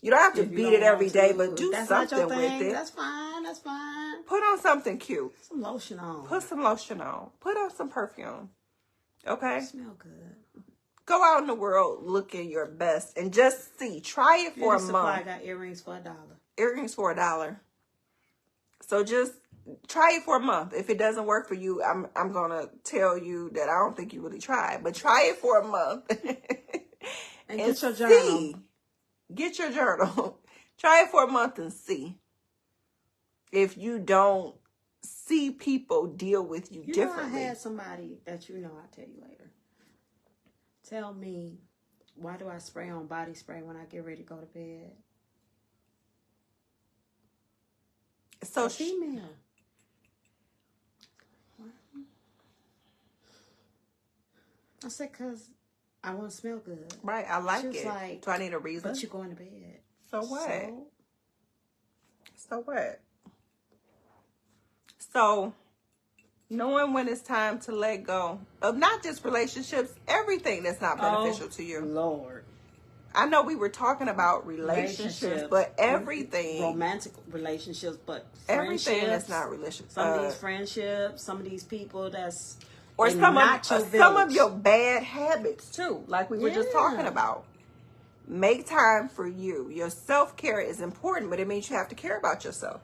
you don't have to beat it every day, but do something with it. That's fine. That's fine. Put on something cute. Some lotion on. Put some lotion on. Put on some perfume. Okay? Smell good. Go out in the world looking your best and just see. Try it for a month. I got earrings for $1. Earrings for $1. So just try it for a month. If it doesn't work for you, I'm gonna tell you that I don't think you really tried. But try it for a month and get your journal. Get your journal. Try it for a month and see if you don't see people deal with you differently. I had somebody that I'll tell you later. Tell me, why do I spray on body spray when I get ready to go to bed? So female. I said, because I want to smell good. Right, I like it. Like, do I need a reason? But you're going to bed. So what? So what? So, knowing when it's time to let go of not just relationships, everything that's not beneficial to you. Lord. I know we were talking about relationships, but everything. Romantic relationships, but everything that's not relationship. Some of these friendships, some of these people that's. Or some of your bad habits too, like we were just talking about. Make time for you. Your self-care is important, but it means you have to care about yourself.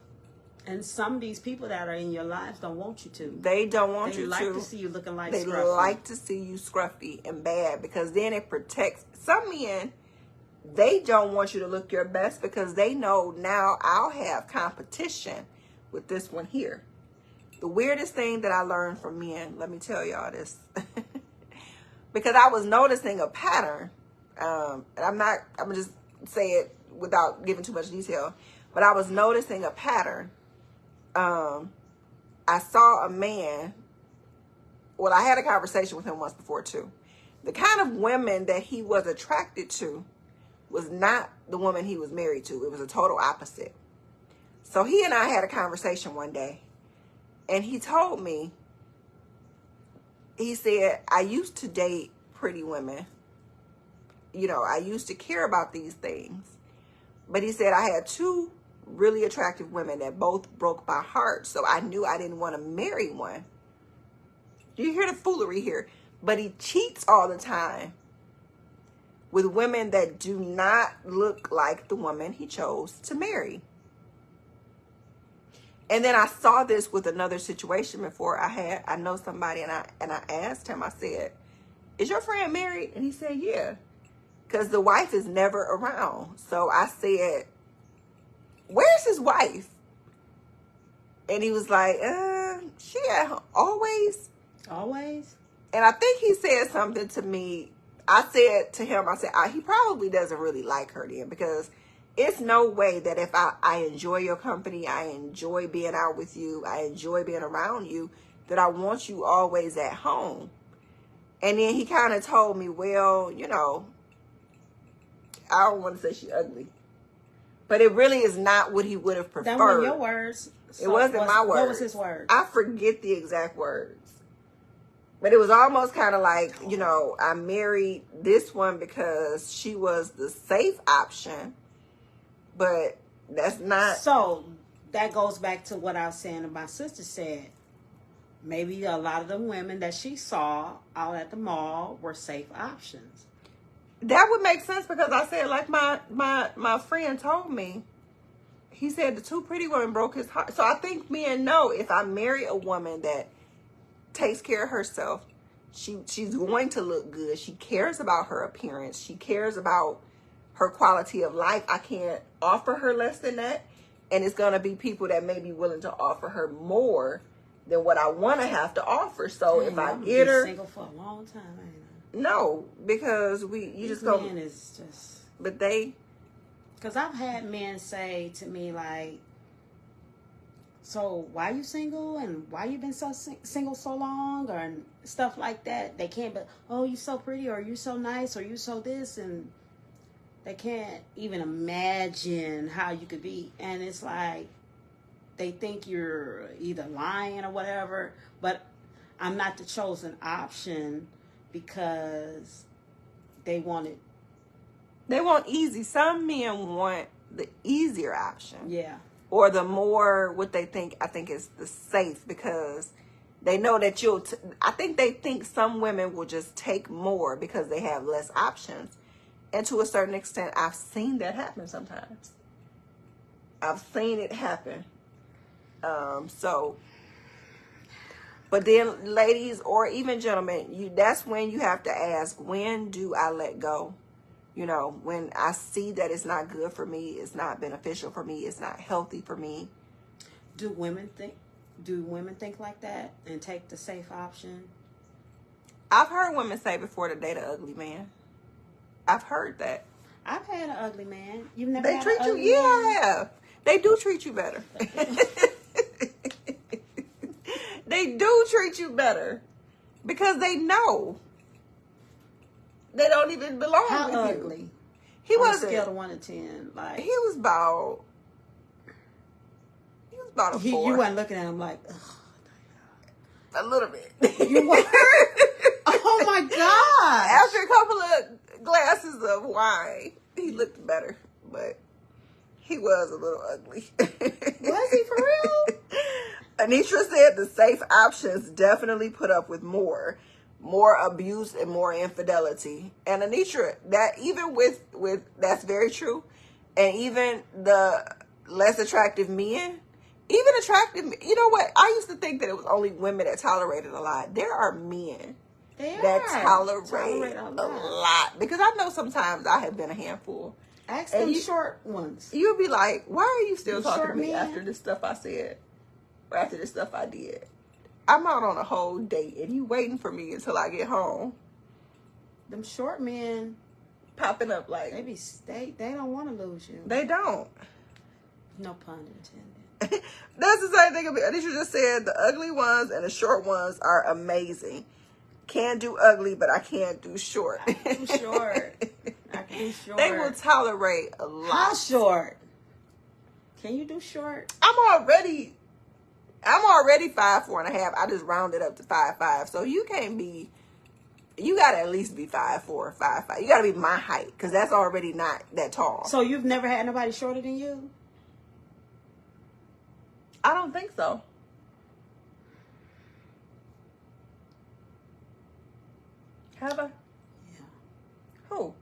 And some of these people that are in your lives don't want you to. They don't want you to. They like to see you looking like scruffy. They like to see you scruffy and bad because then it protects. Some men, they don't want you to look your best because they know now I'll have competition with this one here. The weirdest thing that I learned from men, let me tell y'all this, because I was noticing a pattern, and I'm gonna just say it without giving too much detail, but I was noticing a pattern. I saw a man, well, I had a conversation with him once before too. The kind of women that he was attracted to was not the woman he was married to. It was a total opposite. So he and I had a conversation one day. And he told me, he said, I used to date pretty women. I used to care about these things. But he said, I had two really attractive women that both broke my heart. So I knew I didn't want to marry one. you hear the foolery here? But he cheats all the time with women that do not look like the woman he chose to marry. And then I saw this with another situation before. I know somebody, and I asked him, I said, is your friend married? And he said, yeah, because the wife is never around. So I said, where's his wife? And he was like, she at home. Always. And I think he said something to me. I said to him, he probably doesn't really like her then, because it's no way that if I enjoy your company, I enjoy being out with you, I enjoy being around you, that I want you always at home. And then he kind of told me, well, you know, I don't want to say she ugly, but it really is not what he would have preferred. That were your words. So it wasn't my words. What was his words? I forget the exact words. But it was almost kind of like, you know, I married this one because she was the safe option. But that's not. So that goes back to what I was saying and my sister said. Maybe a lot of the women that she saw out at the mall were safe options. That would make sense, because I said, like my friend told me, he said the two pretty women broke his heart. So I think men know, if I marry a woman that takes care of herself, she's going to look good. She cares about her appearance. She cares about her quality of life. I can't offer her less than that. And it's going to be people that may be willing to offer her more than what I want to have to offer. So if I get her, single for a long time, ain't I? No, because you just go. Men is just. But they. Because I've had men say to me, like, so why you single, and why you been so single so long, or stuff like that. They can't, but oh, you so pretty, or you so nice, or you so this, and they can't even imagine how you could be. And it's like, they think you're either lying or whatever, but I'm not the chosen option because they want it. They want easy. Some men want the easier option. Yeah. Or the more, what they think, I think is the safe, because they know that I think they think some women will just take more because they have less options. And to a certain extent, I've seen that happen sometimes. I've seen it happen. But then ladies, or even gentlemen, that's when you have to ask, when do I let go? You know, when I see that it's not good for me, it's not beneficial for me, it's not healthy for me. Do women think like that and take the safe option? I've heard women say before to date an ugly man. I've heard that. I've had an ugly man. You've never They had treat an you, ugly yeah, man? I have. They do treat you better. They do treat you better because they know they don't even belong How with ugly? you. He wasn't. On a scale of 1 to 10, like He was about a 4. You weren't looking at him like, ugh. A little bit. You were. Oh my God! After a couple of glasses of wine, he looked better, but he was a little ugly. Was he for real? Anitra said the safe options definitely put up with more abuse and more infidelity. And Anitra, that even with that's very true. And even the less attractive men, even attractive, you know what? I used to think that it was only women that tolerated a lot. There are men that tolerate a lot. Because I know sometimes I have been a handful. Ask them short ones. You'll be like, why are you still talking to me after this stuff I said? Or after this stuff I did? I'm out on a whole date and you waiting for me until I get home. Them short men popping up like they don't want to lose you. They don't. No pun intended. That's the same thing. Anisha just said the ugly ones and the short ones are amazing. Can't do ugly, but I can't do short. I can do short. They will tolerate a lot. How short? Can you do short? I'm already 5'4.5". I just rounded up to 5'5". So you can't be. You gotta at least be 5'4", 5'5". You gotta be my height, because that's already not that tall. So you've never had nobody shorter than you? I don't think so. Have I? Yeah. Who?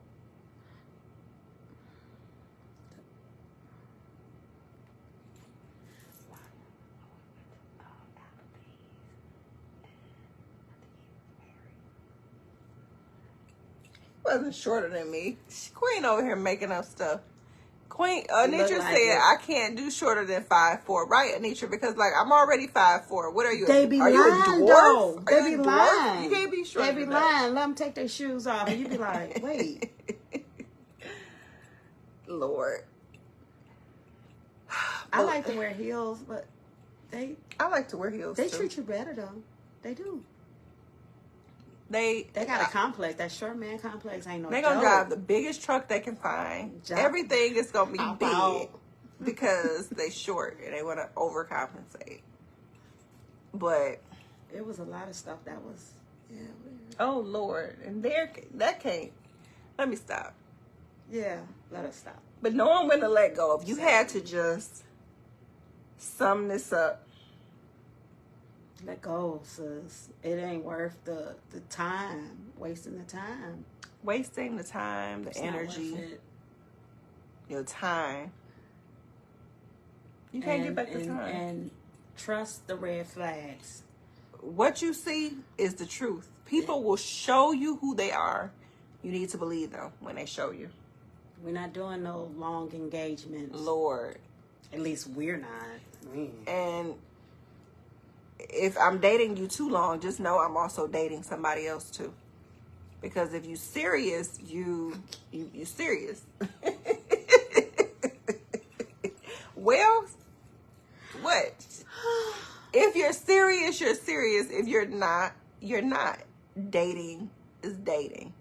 Wasn't shorter than me. Queen over here making up stuff. Queen Anitra like said I can't do shorter than 5'4", right, Anitra? Because like I'm already 5'4". What are you? They be are lying, you a dwarf? though. Are they you be a lying. Dwarf? You can't be shorter. They be lying. Let them take their shoes off, and you be like, wait, Lord. I like to wear heels, but I like to wear heels. They too. treat you better though. They do. They got a complex. That short man complex ain't no. They gonna drive the biggest truck they can find. Everything is gonna be big because they short and they want to overcompensate. But it was a lot of stuff that was. Yeah. Oh Lord, and that can't. Let me stop. Yeah, let us stop. But knowing when to let go. If you had to just sum this up. Let go, sis. It ain't worth the time. Wasting the time. Wasting the time, the energy. Your time. You can't get back the time. And trust the red flags. What you see is the truth. People will show you who they are. You need to believe them when they show you. We're not doing no long engagements. Lord. At least we're not. And if I'm dating you too long, just know I'm also dating somebody else too. Because if you serious, you serious. Well, what? If you're serious, you're serious. If you're not, you're not. Dating is dating.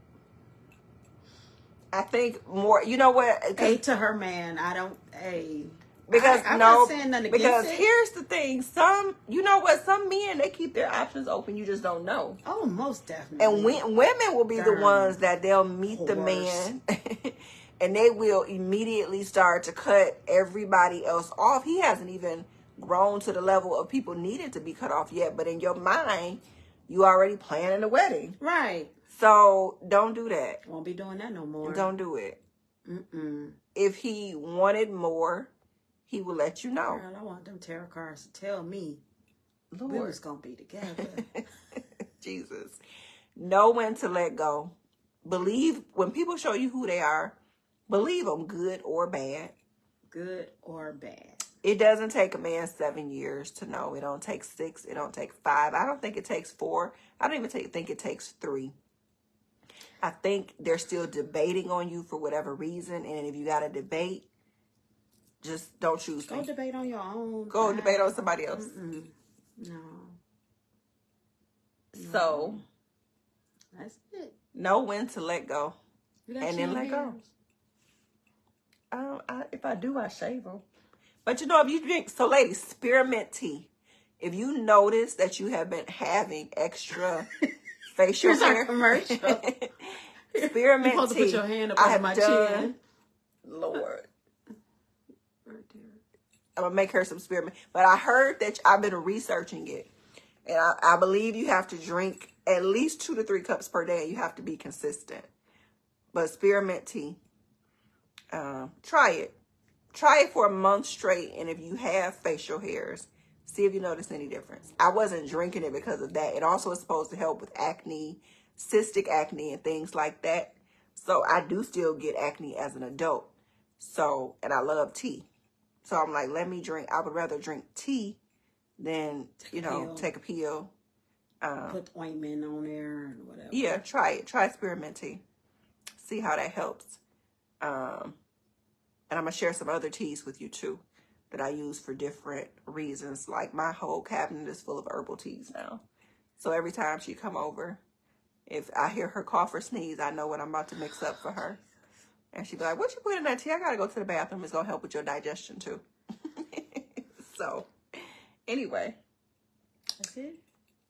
I think more, you know what? Hey to her man, I don't, hey. Because I'm not saying nothing because against it. Here's the thing, you know what, some men, they keep their options open, you just don't know. Oh, most definitely. And women will be the ones that they'll meet the man and they will immediately start to cut everybody else off. He hasn't even grown to the level of people needing to be cut off yet, but in your mind, you already planning a wedding. Right. So don't do that. Won't be doing that no more. Don't do it. If he wanted more, he will let you know. Girl, I want them tarot cards to tell me Lord. we was going to be together. Jesus. Know when to let go. Believe, when people show you who they are, believe them, good or bad. Good or bad. It doesn't take a man 7 years to know. It don't take 6. It don't take 5. I don't think it takes 4. I don't even think it takes 3. I think they're still debating on you for whatever reason. And if you got to debate, just don't choose me. Go debate on your own. Go debate on somebody else. No. So, that's it. Know when to let go. And then let go. If I do, I shave them. But you know, if you drink, so ladies, spearmint tea. If you notice that you have been having extra facial Here's hair. Our commercial. Spearmint You're supposed tea. To put your hand up on my chin. Lord. I'm going to make her some spearmint. But I heard that I've been researching it. And I believe you have to drink at least 2 to 3 cups per day. You have to be consistent. But spearmint tea, try it. Try it for a month straight. And if you have facial hairs, see if you notice any difference. I wasn't drinking it because of that. It also is supposed to help with acne, cystic acne, and things like that. So I do still get acne as an adult. So, and I love tea. So I'm like, let me drink. I would rather drink tea than, take a pill. Put ointment on there and whatever. Yeah, try it. Try spearmint tea. See how that helps. And I'm going to share some other teas with you too that I use for different reasons. Like my whole cabinet is full of herbal teas now. So every time she come over, if I hear her cough or sneeze, I know what I'm about to mix up for her. And she'd be like, what you put in that tea? I got to go to the bathroom. It's going to help with your digestion too. So, anyway. That's it?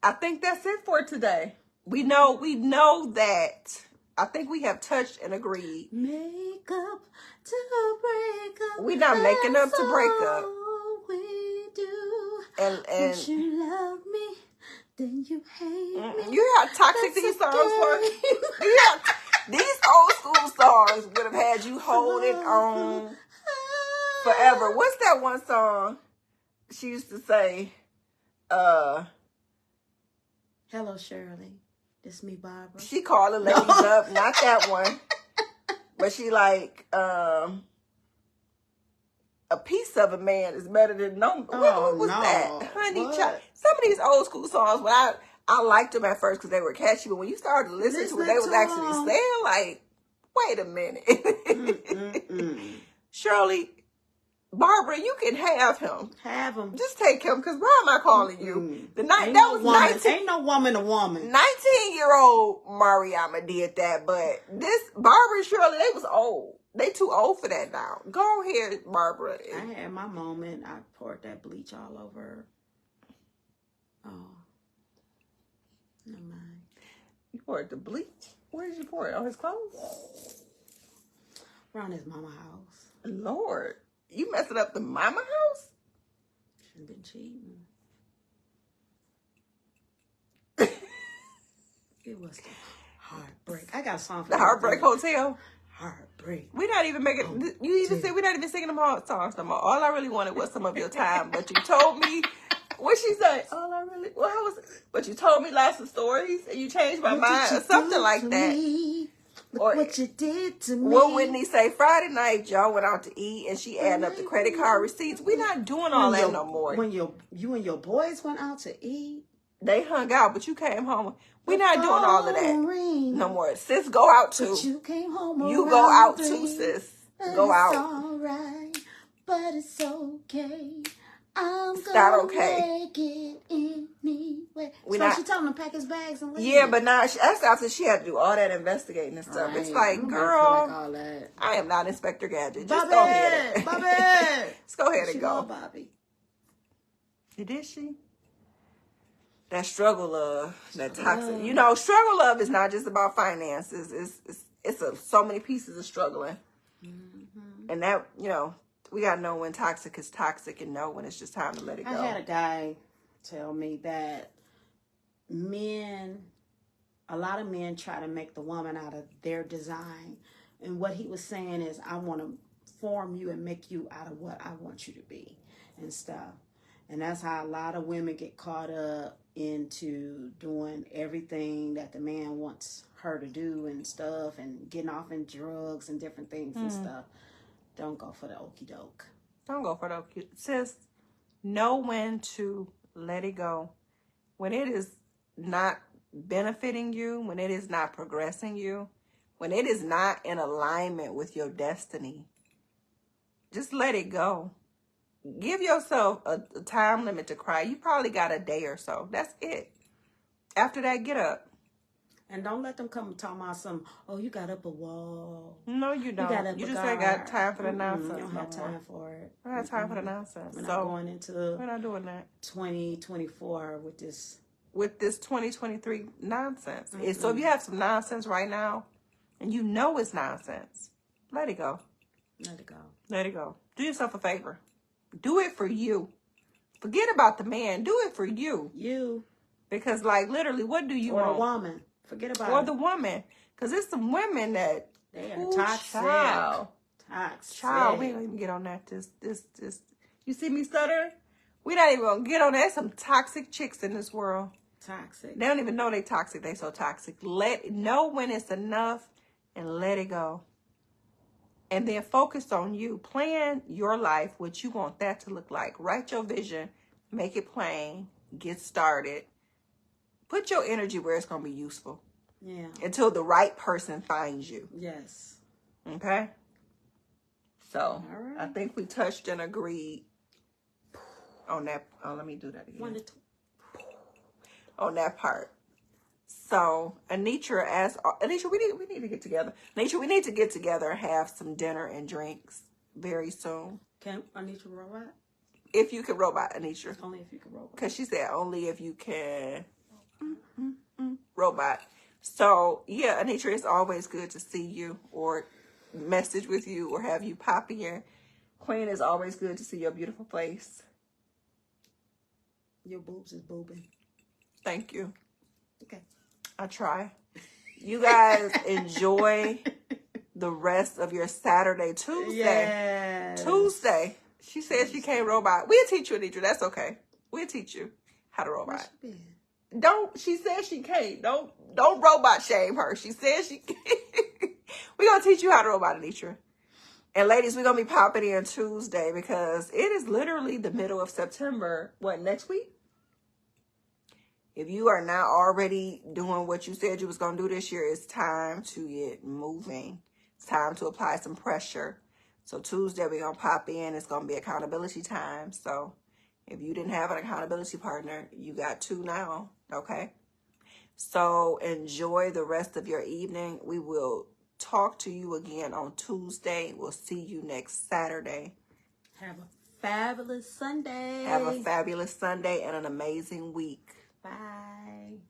I think that's it for today. We know that. I think we have touched and agreed. Make up to break up. We're not making up to break up. We do. And you love me then you hate me. You hear how toxic these songs were? These old school songs would have had you holding on forever. What's that one song she used to say? Hello, Shirley. This me, Barbara. She called the ladies up. Not that one. But she like, a piece of a man is better than no. What was that? Honey, some of these old school songs, when I liked them at first because they were catchy, but when you started to listen to it, they was actually saying like, wait a minute. Shirley, Barbara, you can have him. Have him. Just take him, because why am I calling you? Ain't no woman a woman. 19-year-old Mariama did that, but this Barbara and Shirley, they was old. They too old for that now. Go ahead, Barbara. I had my moment. I poured that bleach all over her. Oh. Never mind. You poured the bleach? Where did you pour it? On his clothes? Around his mama house. Lord. You messing up the mama house? Shouldn't been cheating. It was the heartbreak. I got a song for the Heartbreak Hotel. Heartbreak. We're not even making. You even said we're not even singing them all songs no more. All I really wanted was some of your time, but you told me. What she say? All I really. Well, how was it? But you told me lots of stories, and you changed my mind, or something like that. Or what you did to me. What Whitney say? Friday night, y'all went out to eat, and she added up the credit card receipts. We're not doing all that no more. When you and your boys went out to eat, they hung out, but you came home. We're not doing all of that no more. Sis, go out too. But you came home. You go out too, sis. Go out. It's all right, but it's okay. I'm not okay. Make it anyway. She told him to pack his bags and leave. Yeah, but now that's after she had to do all that investigating and stuff. Right. It's like, girl, all that. I am not Inspector Gadget. Just Bobby, go ahead. Bobby. Just go ahead and go. Bobby. Did she? That struggle love, that toxic. You know, struggle love is not just about finances. It's so many pieces of struggling. Mm-hmm. And that, you know, we got to know when toxic is toxic and know when it's just time to let it go. I had a guy tell me that a lot of men try to make the woman out of their design. And what he was saying is, I want to form you and make you out of what I want you to be and stuff. And that's how a lot of women get caught up into doing everything that the man wants her to do and stuff, and getting off in drugs and different things and stuff. Don't go for the okie doke. Don't go for the okie. Sis, know when to let it go. When it is not benefiting you, when it is not progressing you, when it is not in alignment with your destiny, just let it go. Give yourself a time limit to cry. You probably got a day or so. That's it. After that, get up. And don't let them come and talk about some, oh, you got up a wall. No, you don't. You just ain't got time for the nonsense. You don't have time for it. We don't have time for the nonsense. We're not going into we're not doing that. 2024 with this 2023 nonsense. So if you have some nonsense right now and you know it's nonsense, let it go. Let it go. Let it go. Do yourself a favor. Do it for you. Forget about the man. Do it for you. You. Because, like, literally, what do you want? Or the woman. Forget about it. Or the woman. Because there's some women that... They are toxic. Child, we don't even get on that. This. You see me stuttering? We're not even going to get on that. There's some toxic chicks in this world. Toxic. They don't even know they toxic. They so toxic. Know when it's enough and let it go. And then focus on you. Plan your life, what you want that to look like. Write your vision. Make it plain. Get started. Put your energy where it's going to be useful. Yeah. Until the right person finds you. Yes. Okay? So, all right. I think we touched and agreed on that. Oh, let me do that again. 1 to 2. On that part. So, Anitra, we need to get together. Anitra, we need to get together and have some dinner and drinks very soon. Can Anitra robot? If you can robot, Anitra. Only if you can robot. Because she said only if you can robot. So, yeah, Anitra, it's always good to see you or message with you or have you pop in. Queen, it's always good to see your beautiful face. Your boobs is boobing. Thank you. Okay. I try. You guys enjoy the rest of your Saturday. Tuesday. Yes. Tuesday. She said she can't robot. We'll teach you, Anitra. That's okay. We'll teach you how to robot. She said she can't. Don't robot shame her. She said she can't. We're going to teach you how to robot, Anitra. And ladies, we're going to be popping in Tuesday because it is literally the middle of September. What, next week? If you are not already doing what you said you was going to do this year, it's time to get moving. It's time to apply some pressure. So Tuesday, we're going to pop in. It's going to be accountability time. So if you didn't have an accountability partner, you got two now, okay? So enjoy the rest of your evening. We will talk to you again on Tuesday. We'll see you next Saturday. Have a fabulous Sunday. Have a fabulous Sunday and an amazing week. Bye.